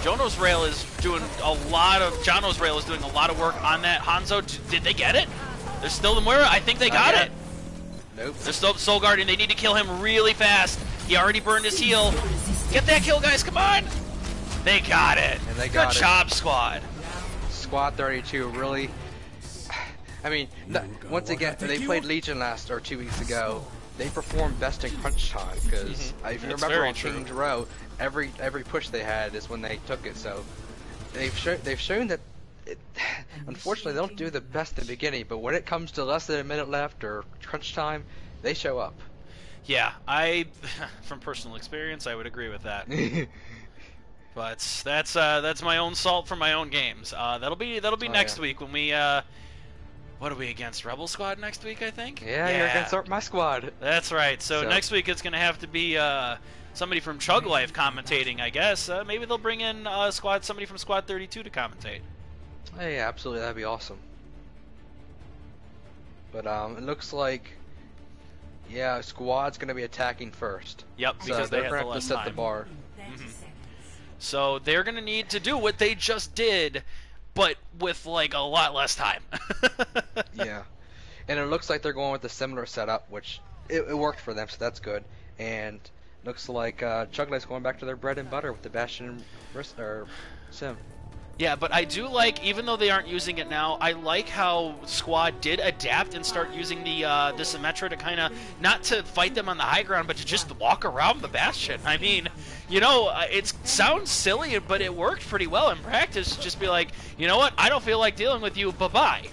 Jono's Rail is doing a lot of work on that. Hanzo, did they get it? There's still the Moira. I think they got it. Nope. There's still Soul Guardian. They need to kill him really fast. He already burned his heal. Get that kill, guys. Come on. They got it. And they got Good job, Squad. Squad 32 really. I mean, once again, they played Legion 2 weeks ago. They performed best in crunch time, because if you remember on King's Row, every push they had is when they took it. So they've shown that. Unfortunately, they don't do the best in the beginning, but when it comes to less than a minute left or crunch time, they show up. Yeah, from personal experience, I would agree with that. But that's my own salt for my own games. That'll be next week when we. What are we against? Rebel Squad next week, I think? Yeah, you're against my squad. That's right. So next week it's going to have to be somebody from Chug Life commentating, I guess. Maybe they'll bring in somebody from Squad 32 to commentate. Hey, absolutely, that'd be awesome. But it looks like, yeah, Squad's going to be attacking first. Yep, because they're they going have to set the bar. So they're going to need to do what they just did, but with like a lot less time. Yeah, and it looks like they're going with a similar setup, which it worked for them, so that's good. And looks like Chug Life's going back to their bread and butter with the Bastion or Sim. Yeah, but I do like, even though they aren't using it now, I like how Squad did adapt and start using the Symmetra to kind of, not to fight them on the high ground, but to just walk around the Bastion. I mean, you know, it sounds silly, but it worked pretty well in practice. Just be like, you know what, I don't feel like dealing with you, bye-bye.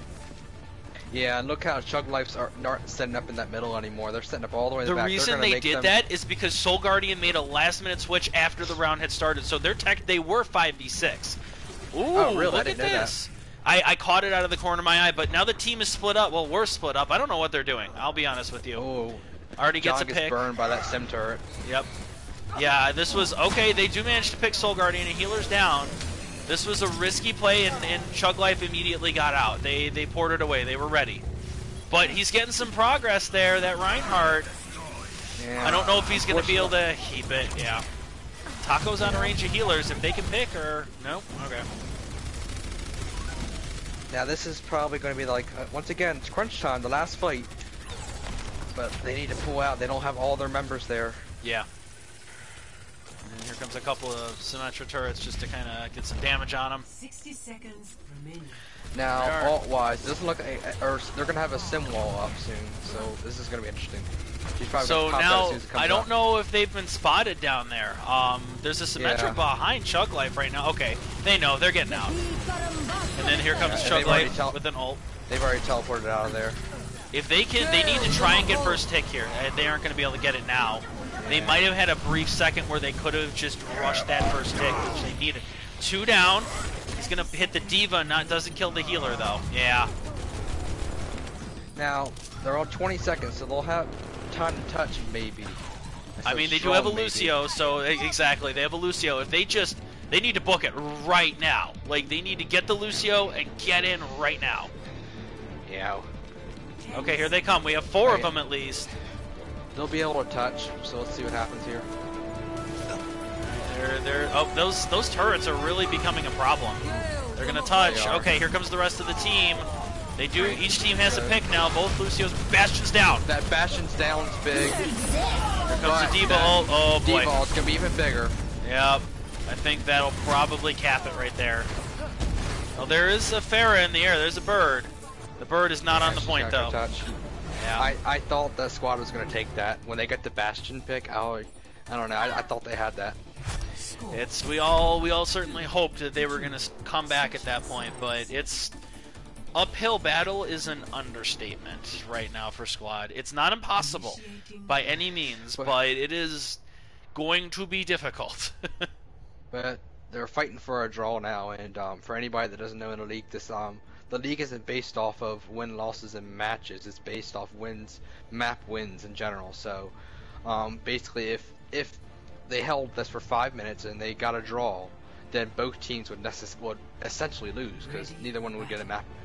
Yeah, and look how Chug Life's aren't setting up in that middle anymore. They're setting up all the way to the back. The reason they did that is because Soul Guardian made a last-minute switch after the round had started, so they were 5v6. Ooh, oh, really? look at this. I caught it out of the corner of my eye, but now the team is split up. Well, we're split up. I don't know what they're doing. I'll be honest with you. Oh, Already gets a John gets pick. burned by that sim turret. Yep. Yeah, this was okay. They do manage to pick Soul Guardian and healer's down. This was a risky play, and Chug Life immediately got out. They poured it away. They were ready. But he's getting some progress there. That Reinhardt. Yeah. I don't know if he's going to be able to keep it. Yeah. Taco's on range of healers. If they can pick or no, okay. Now this is probably going to be like once again it's crunch time, the last fight. But they need to pull out. They don't have all their members there. Yeah. And here comes a couple of Symmetra turrets just to kind of get some damage on them. 60 seconds remaining. Now, alt-wise, it doesn't look or they're going to have a sim wall up soon, so this is going to be interesting. She's probably So gonna pop that now, as soon as it comes I don't up. know if they've been spotted down there. There's a Symmetra Yeah. behind Chug Life right now. Okay, they know, they're getting out. And then here comes Yeah, and Chug they've already Life with an ult. They've already teleported out of there. If they can, they need to try and get first tick here. They aren't going to be able to get it now. They might have had a brief second where they could have just rushed that first tick, which they needed. 2 down. He's going to hit the Diva, doesn't kill the healer though. Yeah. Now, they're on 20 seconds, so they'll have time to touch, maybe. I mean, they do have a Lucio, so exactly, they have a Lucio. If they need to book it right now. Like, they need to get the Lucio and get in right now. Yeah. Okay, here they come. We have 4 of them at least. They'll be able to touch, so let's see what happens here. Oh, those turrets are really becoming a problem. They're gonna touch. They are. Okay, here comes the rest of the team. They do. Each team has a pick now. Both Lucios. Bastion's down. That Bastion's down's big. Here comes the Diva ult. Oh boy. Diva ult's gonna be even bigger. Yep. I think that'll probably cap it right there. Oh, there is a Pharah in the air. There's a bird. The bird is not on the point though. Touch. Yeah. I thought that squad was gonna take that when they got the Bastion pick. I don't know. I thought they had that. We all certainly hoped that they were gonna come back at that point, but it's uphill battle is an understatement right now for squad. It's not impossible by any means, but it is going to be difficult. But they're fighting for a draw now, and for anybody that doesn't know in the league, the league isn't based off of win losses and matches. It's based off map wins in general. So basically, if they held this for 5 minutes and they got a draw, then both teams would essentially lose because neither one would get a map win.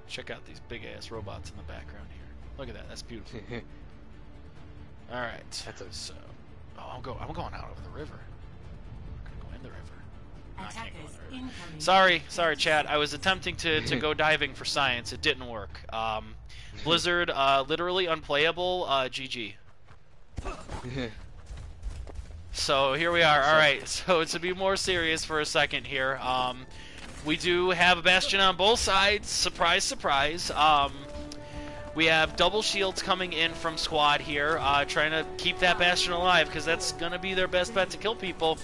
Check out these big ass robots in the background here. Look at that. That's beautiful. All right. So, I'm going out over the river. I'm gonna go in the river. No, I can't go in the river. Sorry, chat. I was attempting to go diving for science. It didn't work. Blizzard, literally unplayable. GG. So here we are. All right. So to be more serious for a second here, we do have a Bastion on both sides. Surprise, surprise. We have double shields coming in from squad here, trying to keep that Bastion alive because that's going to be their best bet to kill people.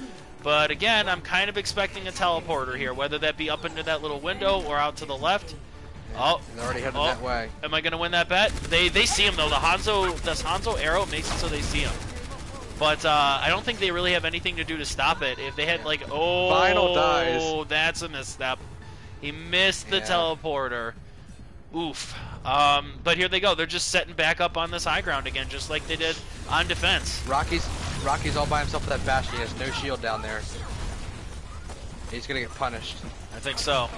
But again, I'm kind of expecting a teleporter here, whether that be up into that little window or out to the left. Oh, they're already heading that way. Am I going to win that bet? They see him though. This Hanzo arrow makes it so they see him. But I don't think they really have anything to do to stop it. If they had Final dies. That's a misstep. He missed the teleporter. Oof. But here they go. They're just setting back up on this high ground again, just like they did on defense. Rocky's all by himself with that Bastion. He has no shield down there. He's gonna get punished. I think so.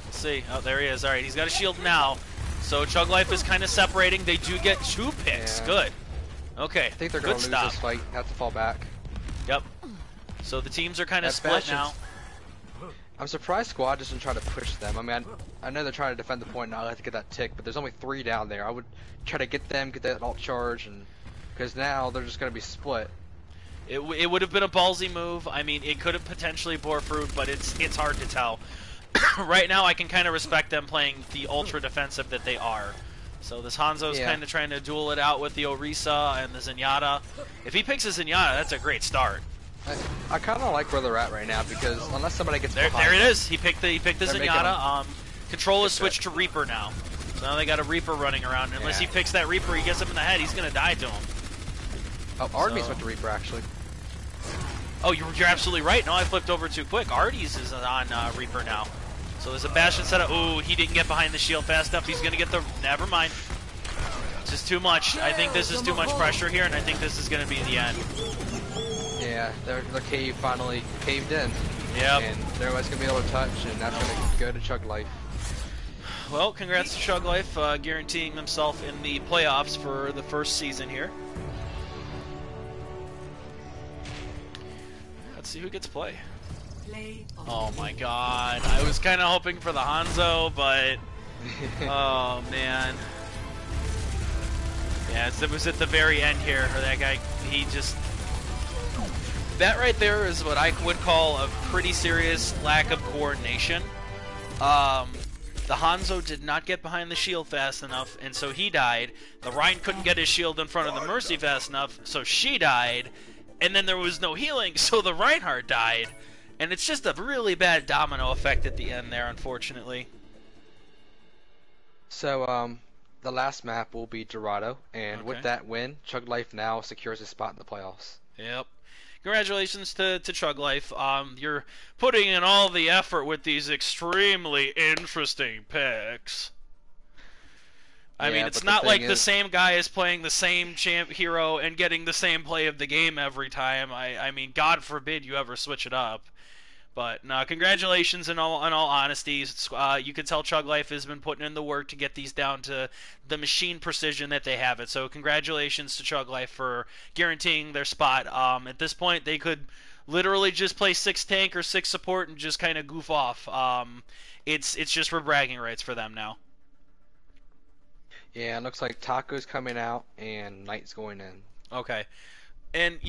Let's see. Oh, there he is. All right, he's got a shield now. So Chug Life is kind of separating. They do get 2 picks. Yeah. Good. Okay. I think they're gonna lose this fight. Have to fall back. Yep. So the teams are kind of split now. I'm surprised squad doesn't try to push them. I mean, I know they're trying to defend the point now. I have to get that tick, but there's only 3 down there. I would try to get them, get that alt charge, and because now they're just gonna be split. It would have been a ballsy move. I mean, it could have potentially bore fruit, but it's hard to tell. Right now, I can kind of respect them playing the ultra defensive that they are. So this Hanzo's kind of trying to duel it out with the Orisa and the Zenyatta. If he picks a Zenyatta, that's a great start. I kind of like where they're at right now because unless somebody gets behind there it is. He picked the Zenyatta. Control is switched to Reaper now. So now they got a Reaper running around. Unless he picks that Reaper, he gets him in the head. He's gonna die to him. Oh, Artemis went to Reaper actually. Oh, you're absolutely right. No, I flipped over too quick. Artie's is on Reaper now. So there's a Bastion setup. Ooh, he didn't get behind the shield fast enough. He's going to get the... Never mind. It's just too much. I think this is too much pressure here, and I think this is going to be the end. Yeah, the cave finally caved in. Yep. And nobody's going to be able to touch, and that's going to go to Chug Life. Well, congrats to Chug Life, guaranteeing himself in the playoffs for the first season here. Let's see who gets play. Oh my god. I was kind of hoping for the Hanzo, but... oh, man. Yeah, it was at the very end here, or that guy, he just... That right there is what I would call a pretty serious lack of coordination. The Hanzo did not get behind the shield fast enough, and so he died. The Rhine couldn't get his shield in front of the Mercy fast enough, so she died. And then there was no healing, so the Reinhardt died. And it's just a really bad domino effect at the end there, unfortunately. So, the last map will be Dorado, and Okay. with that win, Chug Life now secures a spot in the playoffs. Yep. Congratulations to Chug Life. You're putting in all the effort with these extremely interesting picks. I mean, it's but the not like thing the is- same guy is playing the same champ hero and getting the same play of the game every time. I mean, God forbid you ever switch it up. But no, congratulations in all honesty. You can tell Chug Life has been putting in the work to get these down to the machine precision that they have it. So congratulations to Chug Life for guaranteeing their spot. At this point, they could literally just play 6 tank or 6 support and just kind of goof off. It's just for bragging rights for them now. Yeah, it looks like Taco's coming out, and Knight's going in. Okay. And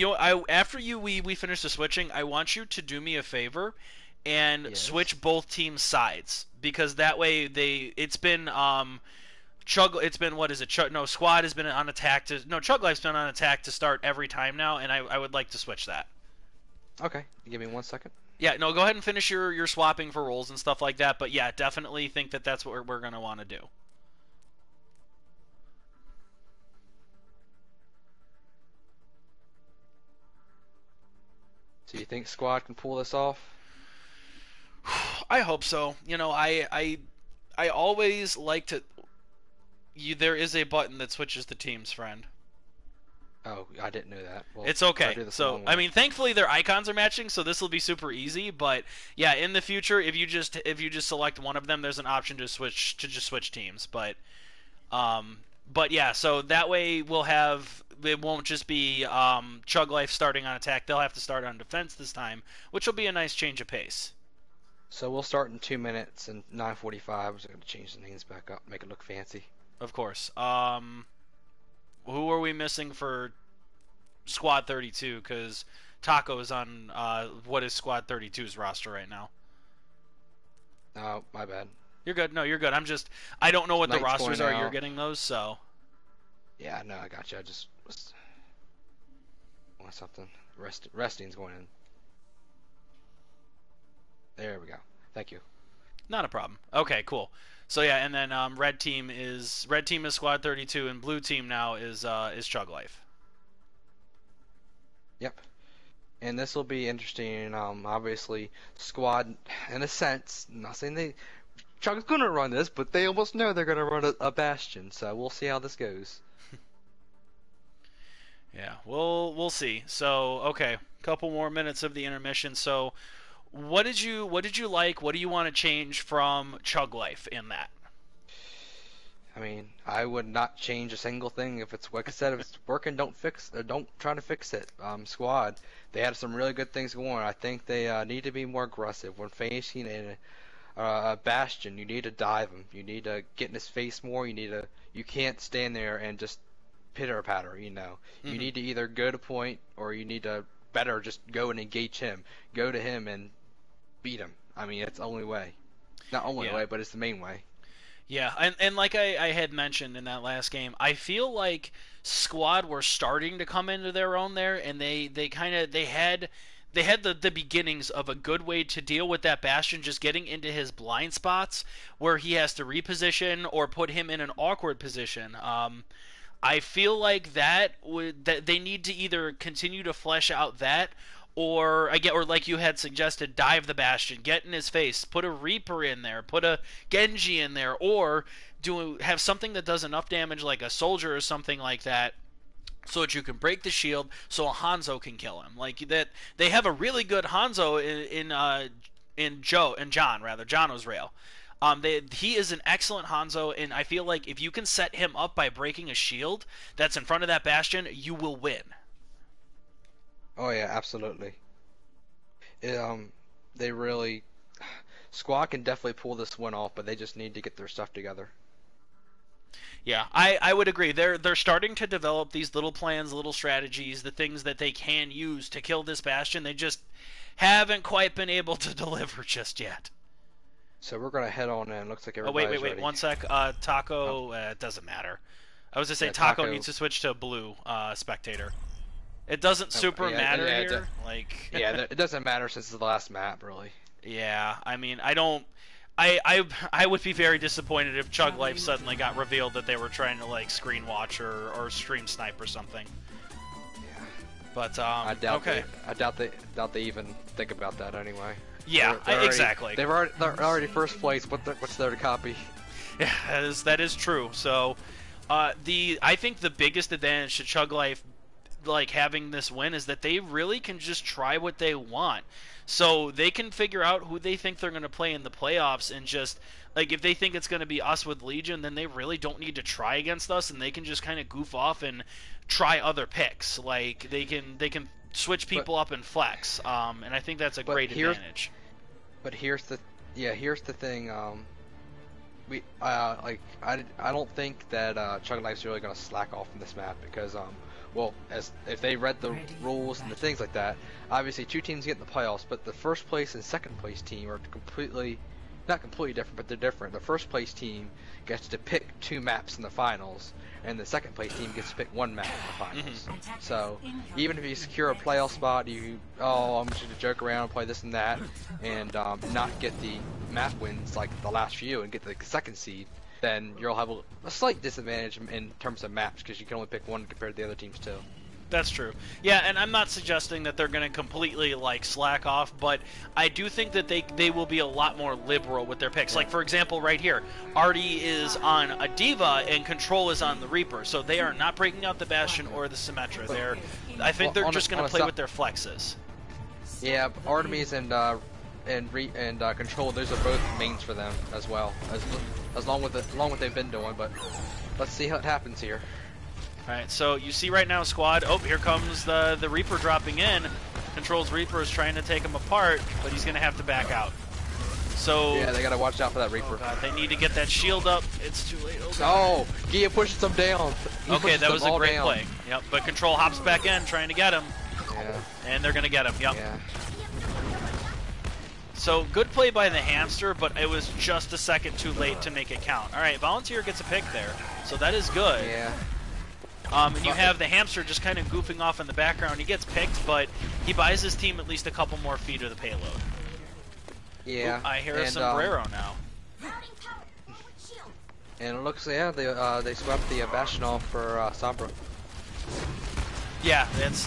after we finish the switching, I want you to do me a favor and Yes. switch both teams' sides, because that way it's been what is it? Squad has been on attack Chug Life's been on attack to start every time now, and I would like to switch that. Okay, give me 1 second. Yeah, no, go ahead and finish your swapping for roles and stuff like that, but yeah, definitely think that's what we're going to want to do. So you think Squad can pull this off? I hope so. I always like to. There is a button that switches the teams, friend. Oh, I didn't know that. Well, It's I'll okay. do this So along I with- mean, thankfully their icons are matching, so this will be super easy. But yeah, in the future, if you just select one of them, there's an option to switch teams. But yeah, so that way it won't just be Chug Life starting on attack. They'll have to start on defense this time, which will be a nice change of pace. So we'll start in 2 minutes and 9:45. I'm just going to change the names back up, make it look fancy. Of course. Who are we missing for Squad 32? Because Taco is on what is Squad 32's roster right now. Oh, my bad. You're good. No, you're good. I don't know what the Knight's rosters going are. You're out. getting those, so. Yeah, no, I got you. I just want something. Resting's going in. There we go. Thank you. Not a problem. Okay, cool. So yeah, and then red team is Squad 32, and blue team now is Chug Life. Yep. And this will be interesting. Obviously, Squad, in a sense, not saying Chug's going to run this, but they almost know they're going to run a Bastion. So we'll see how this goes. Yeah, we'll see. So okay, couple more minutes of the intermission. So, what did you like? What do you want to change from Chug Life in that? I mean, I would not change a single thing. If it's like I said, if it's working, don't try to fix it. Squad, they had some really good things going. I think they need to be more aggressive when facing a Bastion. You need to dive him. You need to get in his face more. You can't stand there and just pitter patter. You Mhm. need to either go to point or you need to better just go and engage him. Go to him and beat him. I mean, it's the only way. Not only Yeah. way, but it's the main way. Yeah, and like I had mentioned in that last game, I feel like Squad were starting to come into their own there, and they had the beginnings of a good way to deal with that Bastion just getting into his blind spots where he has to reposition or put him in an awkward position. I feel like that they need to either continue to flesh out that, or like you had suggested, dive the Bastion, get in his face, put a Reaper in there, put a Genji in there, or have something that does enough damage like a soldier or something like that, so that you can break the shield, so a Hanzo can kill him. Like that, they have a really good Hanzo in John O'Srail. He is an excellent Hanzo, and I feel like if you can set him up by breaking a shield that's in front of that Bastion, you will win. Oh yeah, absolutely. They really Squad can definitely pull this one off, but they just need to get their stuff together. Yeah, I would agree. They're starting to develop these little plans, little strategies, the things that they can use to kill this Bastion. They just haven't quite been able to deliver just yet. So we're gonna head on in. Looks like Oh everybody's wait, ready. 1 sec. Taco, it doesn't matter. I was gonna say Yeah, Taco Taco needs to switch to blue spectator. It doesn't super matter here. Like yeah, it doesn't matter since it's the last map, really. Yeah, I mean, I don't. I would be very disappointed if Chug Life suddenly got revealed that they were trying to like screen watch or stream snipe or something. Yeah. But I doubt okay. I doubt they even think about that anyway. Yeah, They're exactly. They're already first place. What's there to copy? Yeah, that is true. So, I think the biggest advantage to Chug Life, like having this win, is that they really can just try what they want. So they can figure out who they think they're going to play in the playoffs, and just like if they think it's going to be us with Legion, then they really don't need to try against us, and they can just kind of goof off and try other picks. Like they can switch people up and flex, and I think that's a great advantage. But here's the thing. I don't think that Chug Life's really going to slack off from this map because well, as if they read the rules and the things like that, obviously two teams get in the playoffs, but the first place and second place team are not completely different, but they're different. The first place team gets to pick 2 maps in the finals, and the second place team gets to pick 1 map in the finals. So even if you secure a playoff spot, I'm just gonna joke around and play this and that, and not get the map wins like the last few and get the second seed, then you'll have a slight disadvantage in terms of maps because you can only pick 1 compared to the other teams too. That's true. Yeah, and I'm not suggesting that they're going to completely like slack off, but I do think that they will be a lot more liberal with their picks. Like for example, right here, Artie is on a D.Va and Control is on the Reaper, so they are not breaking out the Bastion or the Symmetra. I think they're just going to play with their flexes. Yeah, Artemis and Control, those are both mains for them as well, as long with what they've been doing. But let's see how it happens here. Alright, so you see right now, squad, here comes the Reaper dropping in. Control's Reaper is trying to take him apart, but he's going to have to back out. So yeah, they got to watch out for that Reaper. Oh God, they need to get that shield up. It's too late. Oh, Gia pushes him down. Okay, that was a great play. Yep, but Control hops back in, trying to get him. Yeah. And they're going to get him, yep. Yeah. So, good play by the Hamster, but it was just a second too late to make it count. Alright, Volunteer gets a pick there, so that is good. Yeah. And you have the Hamster just kind of goofing off in the background. He gets picked, but he buys his team at least a couple more feet of the payload. Yeah. Ooh, I hear a sombrero now. And it looks, yeah, they swept the Bastion off for Sombra. Yeah, there's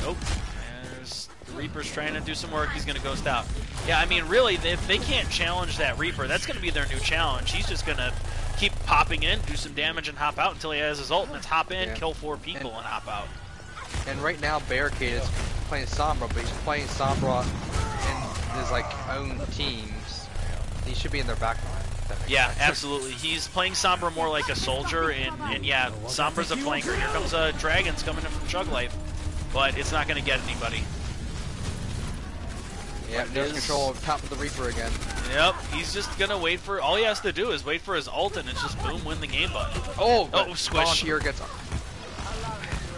the Reaper's trying to do some work. He's going to ghost out. Yeah, I mean, really, if they can't challenge that Reaper, that's going to be their new challenge. He's just going to keep popping in, do some damage, and hop out until he has his ult, and it's hop in, kill 4 people, and hop out. And right now, Barricade is playing Sombra, but he's playing Sombra in his own teams. He should be in their backline. Yeah, absolutely. He's playing Sombra more like a soldier, and yeah, Sombra's a flanker. Here comes Dragons coming in from Chug Life, but it's not going to get anybody. Yeah, there's Control on top of the Reaper again. Yep, he's just going to wait for... All he has to do is wait for his ult, and it's just boom, win the game button. Oh, squish. Volunteer gets...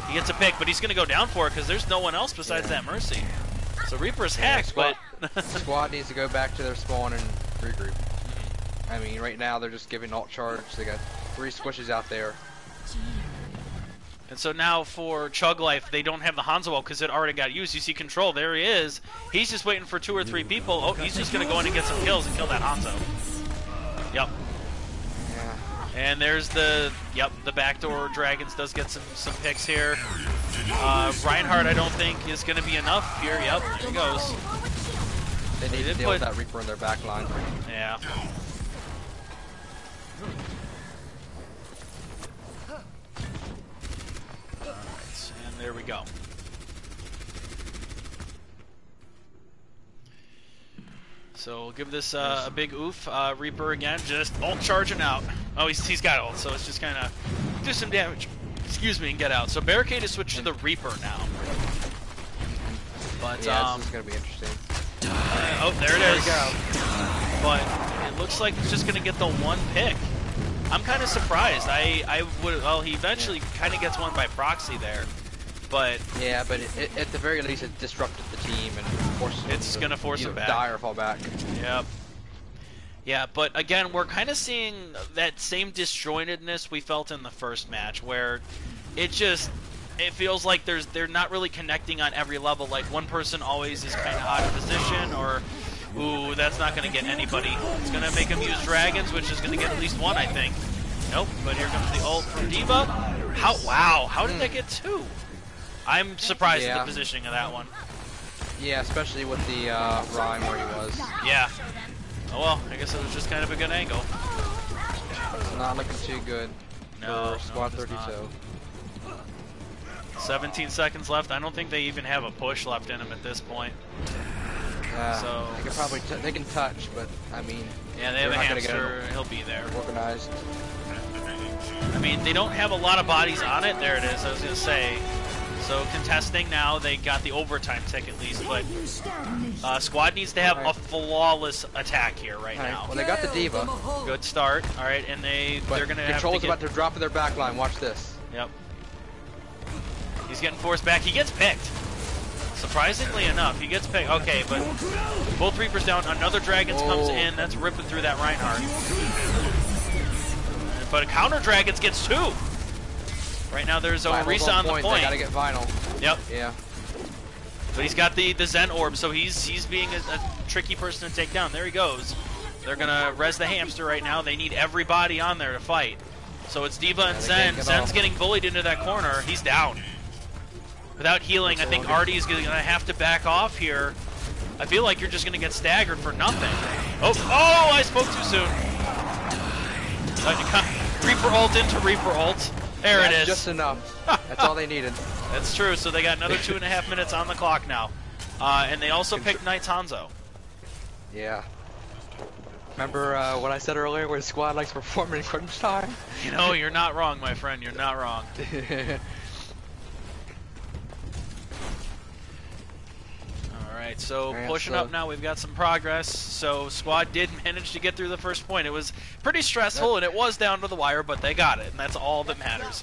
He gets a pick, but he's going to go down for it because there's no one else besides that Mercy. So Reaper's hacked, but... Squad needs to go back to their spawn and regroup. I mean, right now they're just giving ult charge. They got 3 squishes out there. And so now for Chug Life, they don't have the Hanzo ult because it already got used. You see Control, there he is. He's just waiting for 2 or 3 people. Oh, he's just going to go in and get some kills and kill that Hanzo. Yep. Yeah. And there's the backdoor. Dragons does get some picks here. Reinhardt, I don't think, is going to be enough here. Yep, there he goes. They need to deal with that Reaper in their back line. Yeah. Alright, and there we go. So we'll give this a big oof. Reaper again, just ult charging out. Oh, he's got ult, so it's just kind of do some damage. Excuse me, and get out. So Barricade is switched to the Reaper now. But yeah, this is gonna be interesting. Oh, there it is. There we go. But it looks like he's just gonna get the one pick. I'm kind of surprised. I would. Well, he eventually kind of gets one by proxy there. But yeah, but at the very least, it disrupted the team and forced. It's gonna force him back. Die or fall back. Yep. Yeah, but again, we're kind of seeing that same disjointedness we felt in the first match, where it feels like they're not really connecting on every level. Like one person always is kind of out of position, or ooh, that's not going to get anybody. It's going to make him use dragons, which is going to get at least one, I think. Nope. But here comes the ult from D.Va. How did that get two? I'm surprised at the positioning of that one. Yeah, especially with the Rhyme where he was. Yeah. Oh well, I guess it was just kind of a good angle. It's not looking too good for Squad 32. 17 seconds left. I don't think they even have a push left in them at this point. Yeah, so they can probably they can touch, but I mean, yeah, they have a hamster. He'll be there. Organized. I mean, they don't have a lot of bodies on it. There it is. I was gonna say. So contesting now, they got the overtime tick at least, but Squad needs to have a flawless attack here right now. Well, they got the D.Va. Good start. All right, and they're gonna have to Control's about to drop in their back line. Watch this. Yep. He's getting forced back. He gets picked. Surprisingly enough, he gets picked. Okay, but both Reapers down. Another Dragons comes in. That's ripping through that Reinhardt. But a counter Dragons gets two. Right now there's Orisa on the point. They gotta get Vinyl. Yep. Yeah. But he's got the Zen Orb, so he's being a tricky person to take down. There he goes. They're gonna res the hamster right now. They need everybody on there to fight. So it's D.Va and Zen. Zen's getting bullied into that corner. He's down. Without healing, I think Artie is gonna have to back off here. I feel like you're just gonna get staggered for nothing. Oh, I spoke too soon. Reaper ult into Reaper ult. There it is. Just enough. That's all they needed. That's true. So they got another 2.5 minutes on the clock now. And they also picked Knights Hanzo. Yeah. Remember what I said earlier where the Squad likes to perform in crunch time? You know, you're not wrong, my friend. You're not wrong. Alright, so pushing up now. We've got some progress. So Squad did manage to get through the first point. It was pretty stressful, and it was down to the wire, but they got it, and that's all that matters.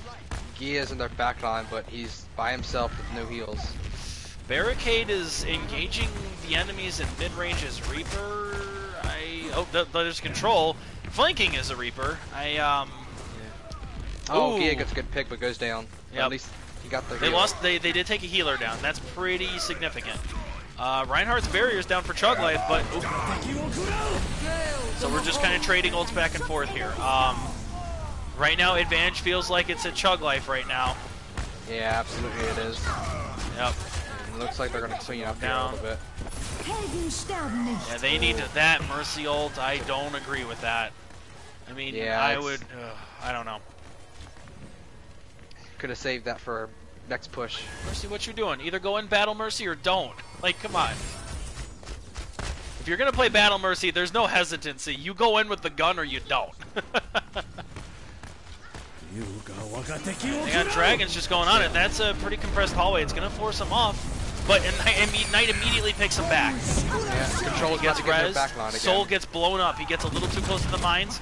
Gia's in their back line, but he's by himself with no heals. Barricade is engaging the enemies in mid-range as Reaper. There's control. Flanking is a Reaper. Oh, Gia gets a good pick, but goes down. Yep. At least he got the They heal. lost. They did take a healer down. That's pretty significant. Reinhardt's barrier's down for Chug life, but so we're just kind of trading ults back and forth here. Right now, advantage feels like it's at Chug life right now. Yeah, absolutely it is. Yep. It looks like they're going to clean up here a little bit. Yeah, they need that Mercy ult. I don't agree with that. I mean, yeah, I don't know. Could have saved that for next push. Mercy, what you doing? Either go in Battle Mercy or don't. Like, come on. If you're gonna play Battle Mercy, there's no hesitancy. You go in with the gun or you don't. They got Dragons just going on it. That's a pretty compressed hallway. It's gonna force them off. But Knight immediately picks him back. Yeah, Control gets res. Soul gets blown up. He gets a little too close to the mines.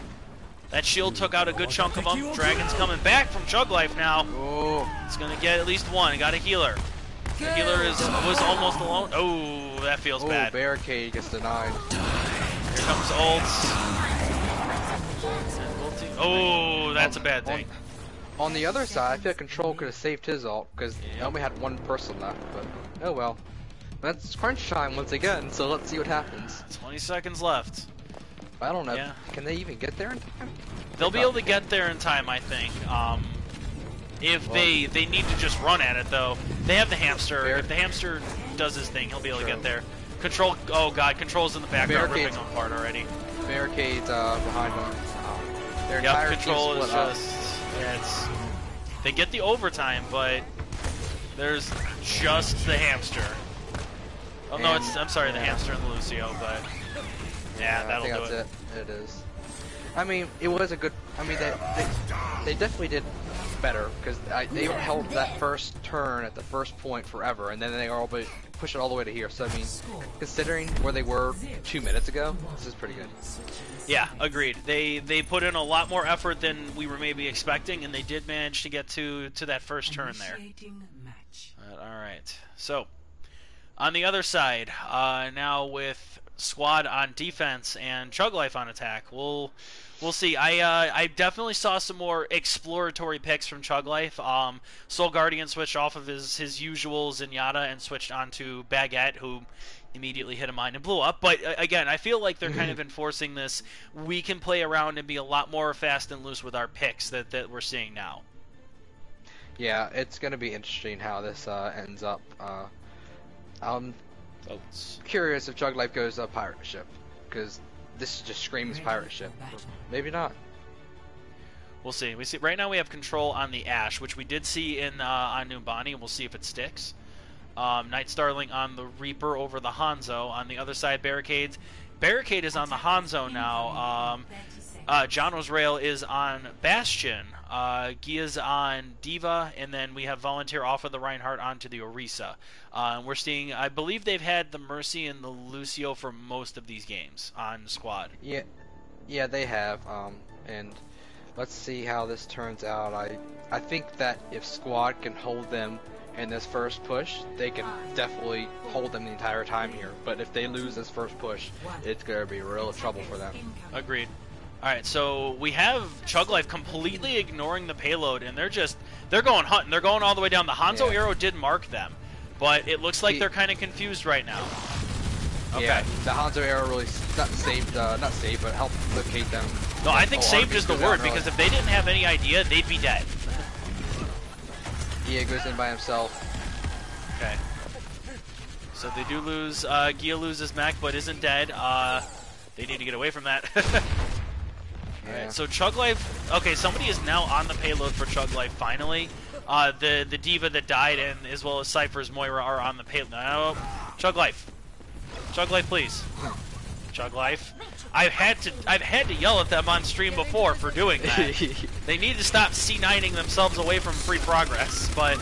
That shield took out a good chunk of them. Dragon's coming back from Chug life now. Oh. It's going to get at least one. He got a healer. The healer was almost alone. Oh, that feels bad. Barricade gets denied. Here comes ults. Oh, that's a bad thing. On the other side, I feel like Control could have saved his ult because they only had one person left, but oh well. That's crunch time once again, so let's see what happens. 20 seconds left. I don't know. Yeah. Can they even get there in time? They'll be able to get there in time, I think. If they need to just run at it, though, they have the hamster. Bear- If the hamster does his thing, he'll be able to get there. Control, oh god, Control's in the background ripping them apart already. Barricades behind them. Their Yep, entire Control team is split up. just, yeah, they get the overtime, but there's just the hamster. Oh no, And- I'm sorry, the yeah. hamster and the Lucio, but yeah, I that'll think do that's it. it. It is. I mean, it was a good. I mean, they definitely did better because they held that first turn at the first point forever, and then they all push it all the way to here. So I mean, considering where they were 2 minutes ago, this is pretty good. Yeah, agreed. They put in a lot more effort than we were maybe expecting, and they did manage to get to that first turn there. Initiating match. All right. So, on the other side, now with Squad on defense and Chug Life on attack, we'll see. I definitely saw some more exploratory picks from Chug Life. Soul Guardian switched off of his usual Zenyatta and switched onto Baguette, who immediately hit a mine and blew up. But again, I feel like they're kind of enforcing this. We can play around and be a lot more fast and loose with our picks that we're seeing now. Yeah, it's going to be interesting how this ends up. I'm Votes. curious if Chug Life goes pirate ship, because this just screams pirate ship. Maybe not. We'll see. We see right now we have control on the Ashe, which we did see in on Numbani, and we'll see if it sticks. Night Starling on the Reaper over the Hanzo. On the other side, Barricades. Barricade is on the Hanzo now. Jono's Rail is on Bastion. Gia's on Diva, and then we have Volunteer off of the Reinhardt onto the Orisa. We're seeing, I believe they've had the Mercy and the Lucio for most of these games on Squad. Yeah, they have. And let's see how this turns out. I think that if Squad can hold them in this first push, they can definitely hold them the entire time here. But if they lose this first push, it's going to be real trouble for them. Agreed. Alright, so we have Chug Life completely ignoring the payload, and they're going hunting. They're going all the way down. The Hanzo arrow did mark them, but it looks like they're kind of confused right now. Okay. Yeah, the Hanzo arrow really not saved, but helped locate them. No, I think A lot of saved people is the go down word, early. because if they didn't have any idea, they'd be dead. Gia goes in by himself. Okay. So they do lose, Gia loses mech, but isn't dead. They need to get away from that. Yeah. Alright, so Chug Life, okay, somebody is now on the payload for Chug Life, finally. The Diva that died, and as well as Cypher's Moira are on the payload. No, Chug Life. Chug Life, please. Chug Life. I've had to yell at them on stream before for doing that. They need to stop C9ing themselves away from free progress, but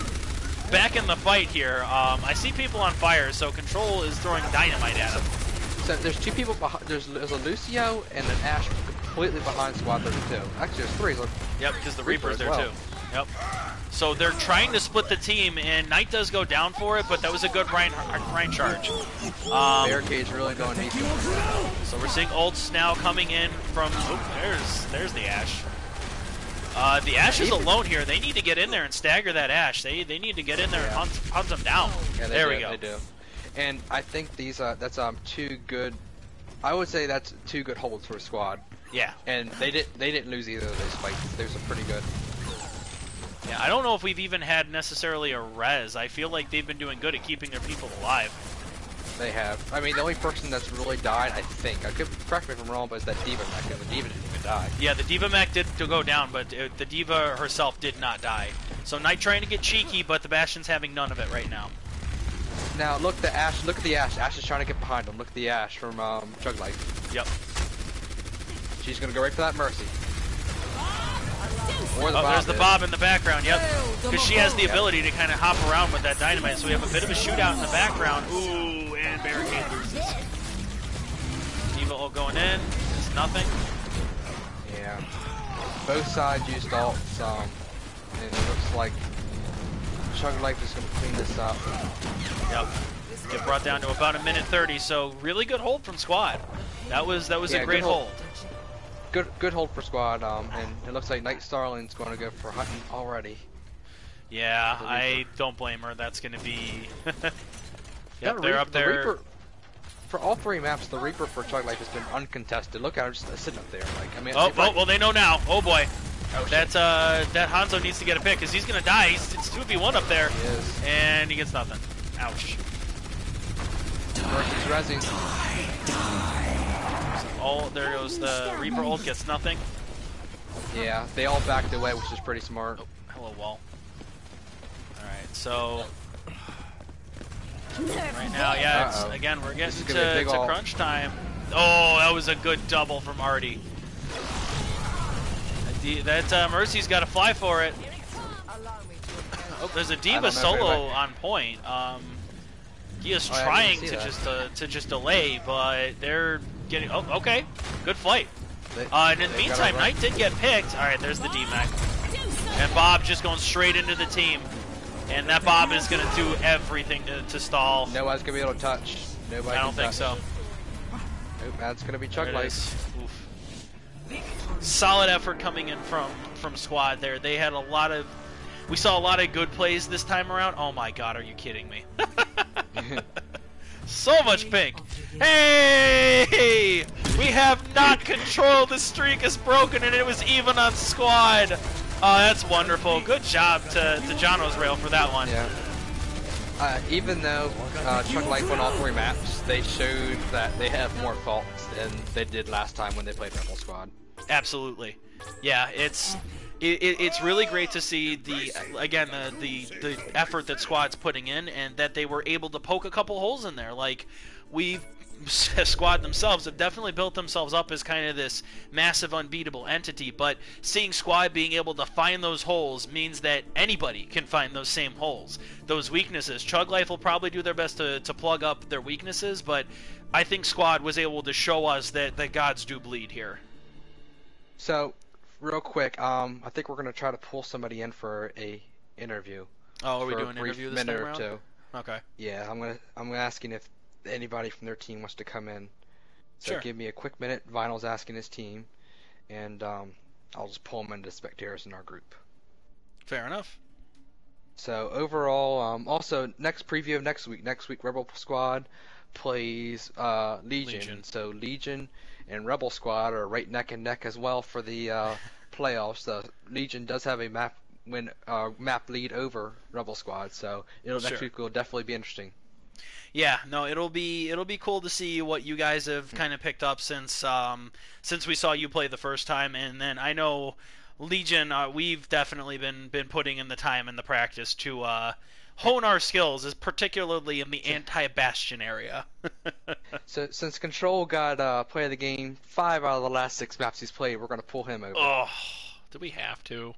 back in the fight here, I see people on fire, so Control is throwing dynamite at them. So there's two people behind. There's a Lucio and an Ashe completely behind Squad 32. Actually, there's three. Look. Yep, because the Reaper Reaper's as there well. too. Yep. So they're trying to split the team, and Knight does go down for it, but that was a good Ryan charge. Barricade's really going deep. So we're seeing ults now coming in from. Oh, there's the Ashe. The Ashe is alone here. They need to get in there and stagger that Ashe. They need to get in there and hunt them down. Yeah, there we go. They do. And I think these that's two good. I would say that's two good holds for a Squad. Yeah. And they didn't lose either of those fights. Those are pretty good. Yeah, I don't know if we've even had necessarily a res. I feel like they've been doing good at keeping their people alive. They have. I mean, the only person that's really died, I think, I could correct me if I'm wrong, but is that Diva mech, and the Diva didn't even die. Yeah, the Diva mech did go down, but the Diva herself did not die. So Knight trying to get cheeky, but the Bastion's having none of it right now. Now look the Ashe. Look at the Ashe. Ashe is trying to get behind him. Look at the Ashe from Chug Life. Yep. She's gonna go right for that Mercy. Or the Oh, there's the is. Bob in the background, yep. Because she has the ability to kind of hop around with that dynamite, so we have a bit of a shootout in the background. Ooh, and Barricade loses. Diva ult going in. It's nothing. Yeah. Both sides used ults, and it looks like Chug Life is gonna clean this up. Yep. Get brought down to about 1:30, so really good hold from Squad. That was Yeah, a great good hold. hold. Good hold for Squad, and it looks like Night Starling's going to go for hunting already. Yeah, I don't blame her. That's going to be... Yep, That they're up there. Reaper, for all three maps, the Reaper for Chug Life has been uncontested. Look at her just sitting up there. Like, I mean, Oh, well, they know now. Oh, boy. That Hanzo needs to get a pick because he's gonna die. It's 2v1 up there, He is. and he gets nothing. Ouch. Versus Resi. Oh, there goes the Reaper ult, gets nothing. Yeah, they all backed away, which is pretty smart. Oh, hello, wall. Alright, so... Right now, yeah, it's, again, we're getting to crunch time. Oh, that was a good double from Artie. That Mercy's got to fly for it. Oh, there's a D.Va solo on point. He is trying to just delay, but they're getting... Oh, okay. Good fight. And in the meantime, Knight did get picked. Alright, there's the D-Mac. And Bob just going straight into the team. And that Bob is going to do everything to stall. Nobody's going to be able to touch. Nobody I don't think so. Nope, that's going to be Chug life. Solid effort coming in from squad there. They had a lot of... We saw a lot of good plays this time around. Oh my god, are you kidding me? So much pink. Hey! We have not controlled. The streak is broken and it was even on squad. Oh, that's wonderful. Good job to John Osrail for that one. Yeah. Even though Chug Life won all 3 maps, they showed that they have more faults than they did last time when they played Rebel Squad. Absolutely. Yeah, it's really great to see the effort that squad's putting in, and that they were able to poke a couple holes in there. Like, squad themselves have definitely built themselves up as kind of this massive unbeatable entity, but seeing squad being able to find those holes means that anybody can find those same holes, those weaknesses. Chug Life will probably do their best to plug up their weaknesses, but I think squad was able to show us that gods do bleed here. So, real quick, I think we're going to try to pull somebody in for a interview. Oh, are we doing an interview this time around? Two. Okay. Yeah, I'm asking if anybody from their team wants to come in. So sure. Give me a quick minute. Vinyl's asking his team, and I'll just pull them into spectators in our group. Fair enough. So overall, also next preview of next week Rebel Squad plays Legion. So Legion and Rebel Squad are right neck and neck as well for the playoffs. Legion does have a map lead over Rebel Squad, so next week will definitely be interesting. Yeah, no, it'll be cool to see what you guys have kind of picked up since we saw you play the first time, and then I know Legion, we've definitely been putting in the time and the practice to hone our skills, particularly in the anti-Bastion area. So since Control got play of the game 5 out of the last 6 maps he's played, we're going to pull him over. Oh, do we have to?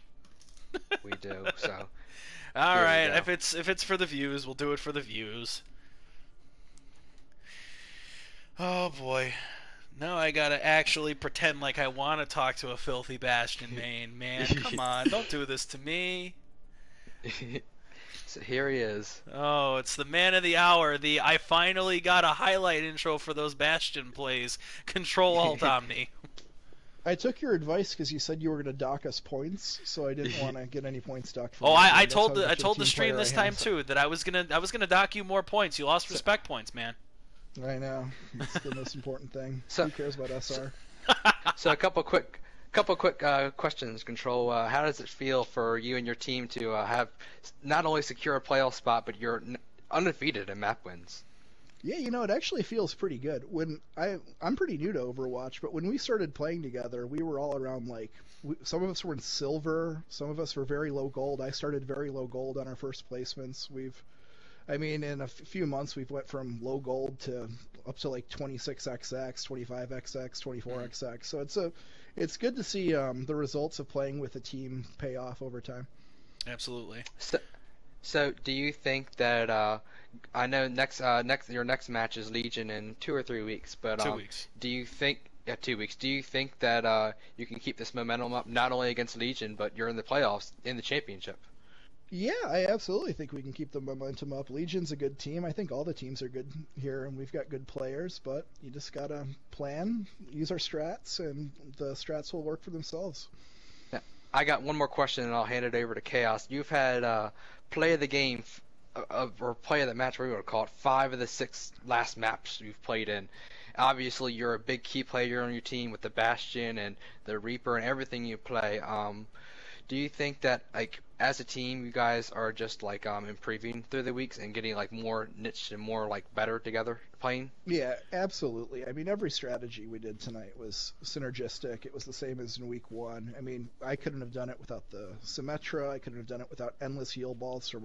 We do. So. All right, if it's for the views, we'll do it for the views. Oh boy. Now I gotta actually pretend like I want to talk to a filthy Bastion main. Man, come on, don't do this to me. So here he is. Oh, it's the man of the hour. I finally got a highlight intro for those Bastion plays. Control Alt Omni. I took your advice because you said you were going to dock us points, so I didn't want to get any points docked. Oh, I told the stream this time too that I was gonna dock you more points. You lost respect points, man. I know. It's the most important thing. So, who cares about SR? So a couple quick questions, Control. How does it feel for you and your team to have not only secure a playoff spot, but you're undefeated in map wins? Yeah, it actually feels pretty good. I'm pretty new to Overwatch, but when we started playing together, we were all around some of us were in silver, some of us were very low gold. I started very low gold on our first placements. In a few months, we've went from low gold to up to 26XX, 25XX, 24XX. So it's good to see the results of playing with a team pay off over time. Absolutely. So do you think that I know your next match is Legion in 2 or 3 weeks, but 2 weeks. Do you think 2 weeks? Do you think that you can keep this momentum up not only against Legion, but you're in the playoffs in the championship? Yeah, I absolutely think we can keep the momentum up. Legion's a good team. I think all the teams are good here, and we've got good players, but you just gotta plan, use our strats, and the strats will work for themselves. Now, I got one more question, and I'll hand it over to Chaos. You've had play of the game, or play of the match, whatever you want to call it, 5 of the 6 last maps you've played in. obviously you're a big key player on your team with the Bastion and the Reaper and everything you play. Do you think that like as a team you guys are just like improving through the weeks and getting like more niche and more like better together playing? Yeah, absolutely. I mean, every strategy we did tonight was synergistic. It was the same as in week one. I mean, I couldn't have done it without the Symmetra. I couldn't have done it without endless heal balls from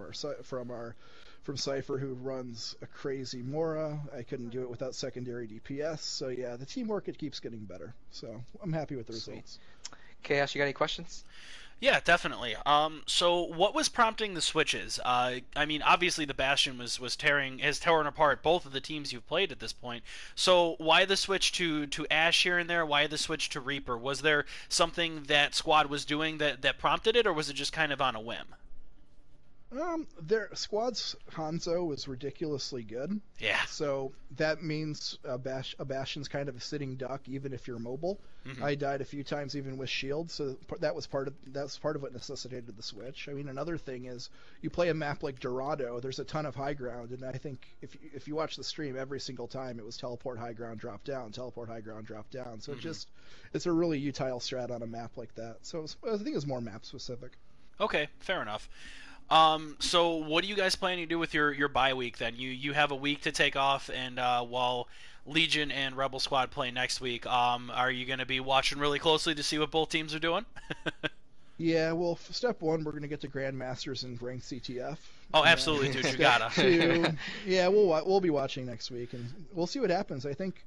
Cypher, who runs a crazy Mora. I couldn't do it without secondary DPS. So yeah, the teamwork, it keeps getting better. So I'm happy with the results. Chaos, you got any questions? Yeah, definitely. So what was prompting the switches? I mean, obviously the Bastion has torn apart both of the teams you've played at this point. So why the switch to Ashe here and there? Why the switch to Reaper? Was there something that Squad was doing that prompted it, or was it just kind of on a whim? Their squad's Hanzo was ridiculously good. Yeah. So that means a Bastion's kind of a sitting duck, even if you're mobile. Mm-hmm. I died a few times even with shield, so that's part of what necessitated the switch. I mean, another thing is you play a map like Dorado. There's a ton of high ground, and I think if you watch the stream, every single time it was teleport high ground, drop down, teleport high ground, drop down. So it's a really utile strat on a map like that. So I think it's more map specific. Okay, fair enough. So what do you guys plan to do with your bye week then? You have a week to take off, and while Legion and Rebel Squad play next week, are you going to be watching really closely to see what both teams are doing? Yeah, well, step one, we're going to get to Grandmasters and ranked CTF. Oh, absolutely, dude, you gotta. Yeah, we'll be watching next week, and we'll see what happens. I think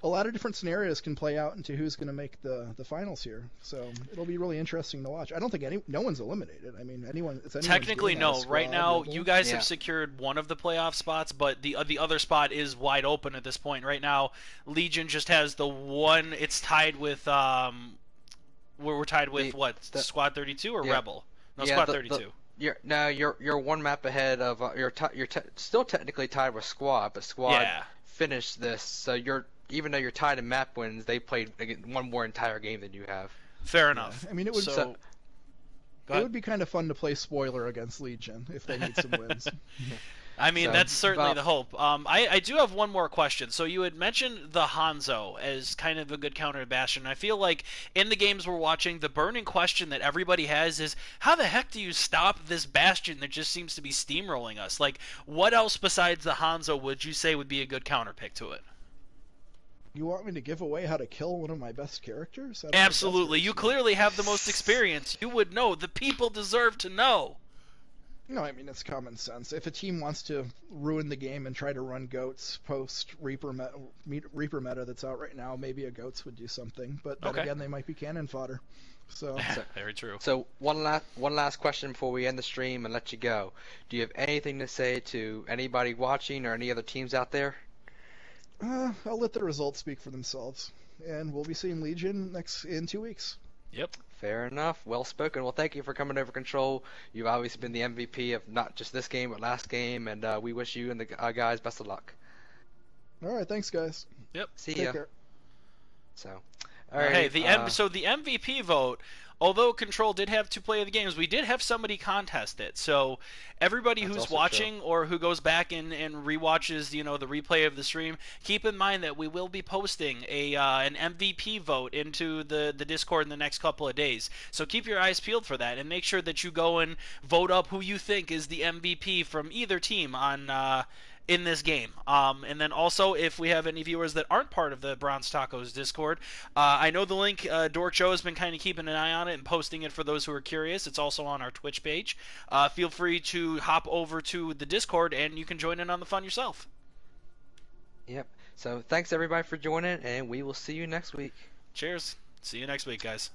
a lot of different scenarios can play out into who's going to make the finals here. So it'll be really interesting to watch. I don't think no one's eliminated. I mean, it's technically no. Squad, right now, Rebel. you guys have secured one of the playoff spots, but the other spot is wide open at this point. Right now, Legion just has the one. It's tied with we're tied with Squad 32 or Rebel? No, Squad 32. You're one map ahead of still technically tied with Squad, but Squad finished this, so even though you're tied in map wins, they played one more entire game than you have. Fair enough. I mean, it would be kind of fun to play spoiler against Legion if they need some wins. I mean, that's certainly the hope. I do have one more question. So you had mentioned the Hanzo as kind of a good counter to Bastion. I feel like in the games we're watching, the burning question that everybody has is, how the heck do you stop this Bastion that just seems to be steamrolling us? Like, what else besides the Hanzo would you say would be a good counter pick to it? You want me to give away how to kill one of my best characters? Absolutely. You clearly have the most experience. You would know. The people deserve to know. No, I mean, it's common sense. If a team wants to ruin the game and try to run goats post Reaper meta that's out right now, maybe a goats would do something. But then again, they might be cannon fodder. So very true. So one last question before we end the stream and let you go. Do you have anything to say to anybody watching or any other teams out there? I'll let the results speak for themselves, and we'll be seeing Legion in 2 weeks. Yep. Fair enough. Well spoken. Well, thank you for coming over Control. You've obviously been the MVP of not just this game, but last game, and we wish you and the guys best of luck. All right, thanks, guys. Yep. See Take ya. care. So, all right. Hey, so the MVP vote, although Control did have to play the games, we did have somebody contest it. So everybody who's watching or who goes back and rewatches, the replay of the stream, keep in mind that we will be posting an MVP vote into the Discord in the next couple of days. So keep your eyes peeled for that, and make sure that you go and vote up who you think is the MVP from either team on in this game. And then also, if we have any viewers that aren't part of the Bronze Tacos Discord, I know the link, Dork Joe has been kind of keeping an eye on it and posting it for those who are curious. It's also on our Twitch page. Feel free to hop over to the Discord and you can join in on the fun yourself. Yep. So thanks everybody for joining, and we will see you next week. Cheers. See you next week, guys.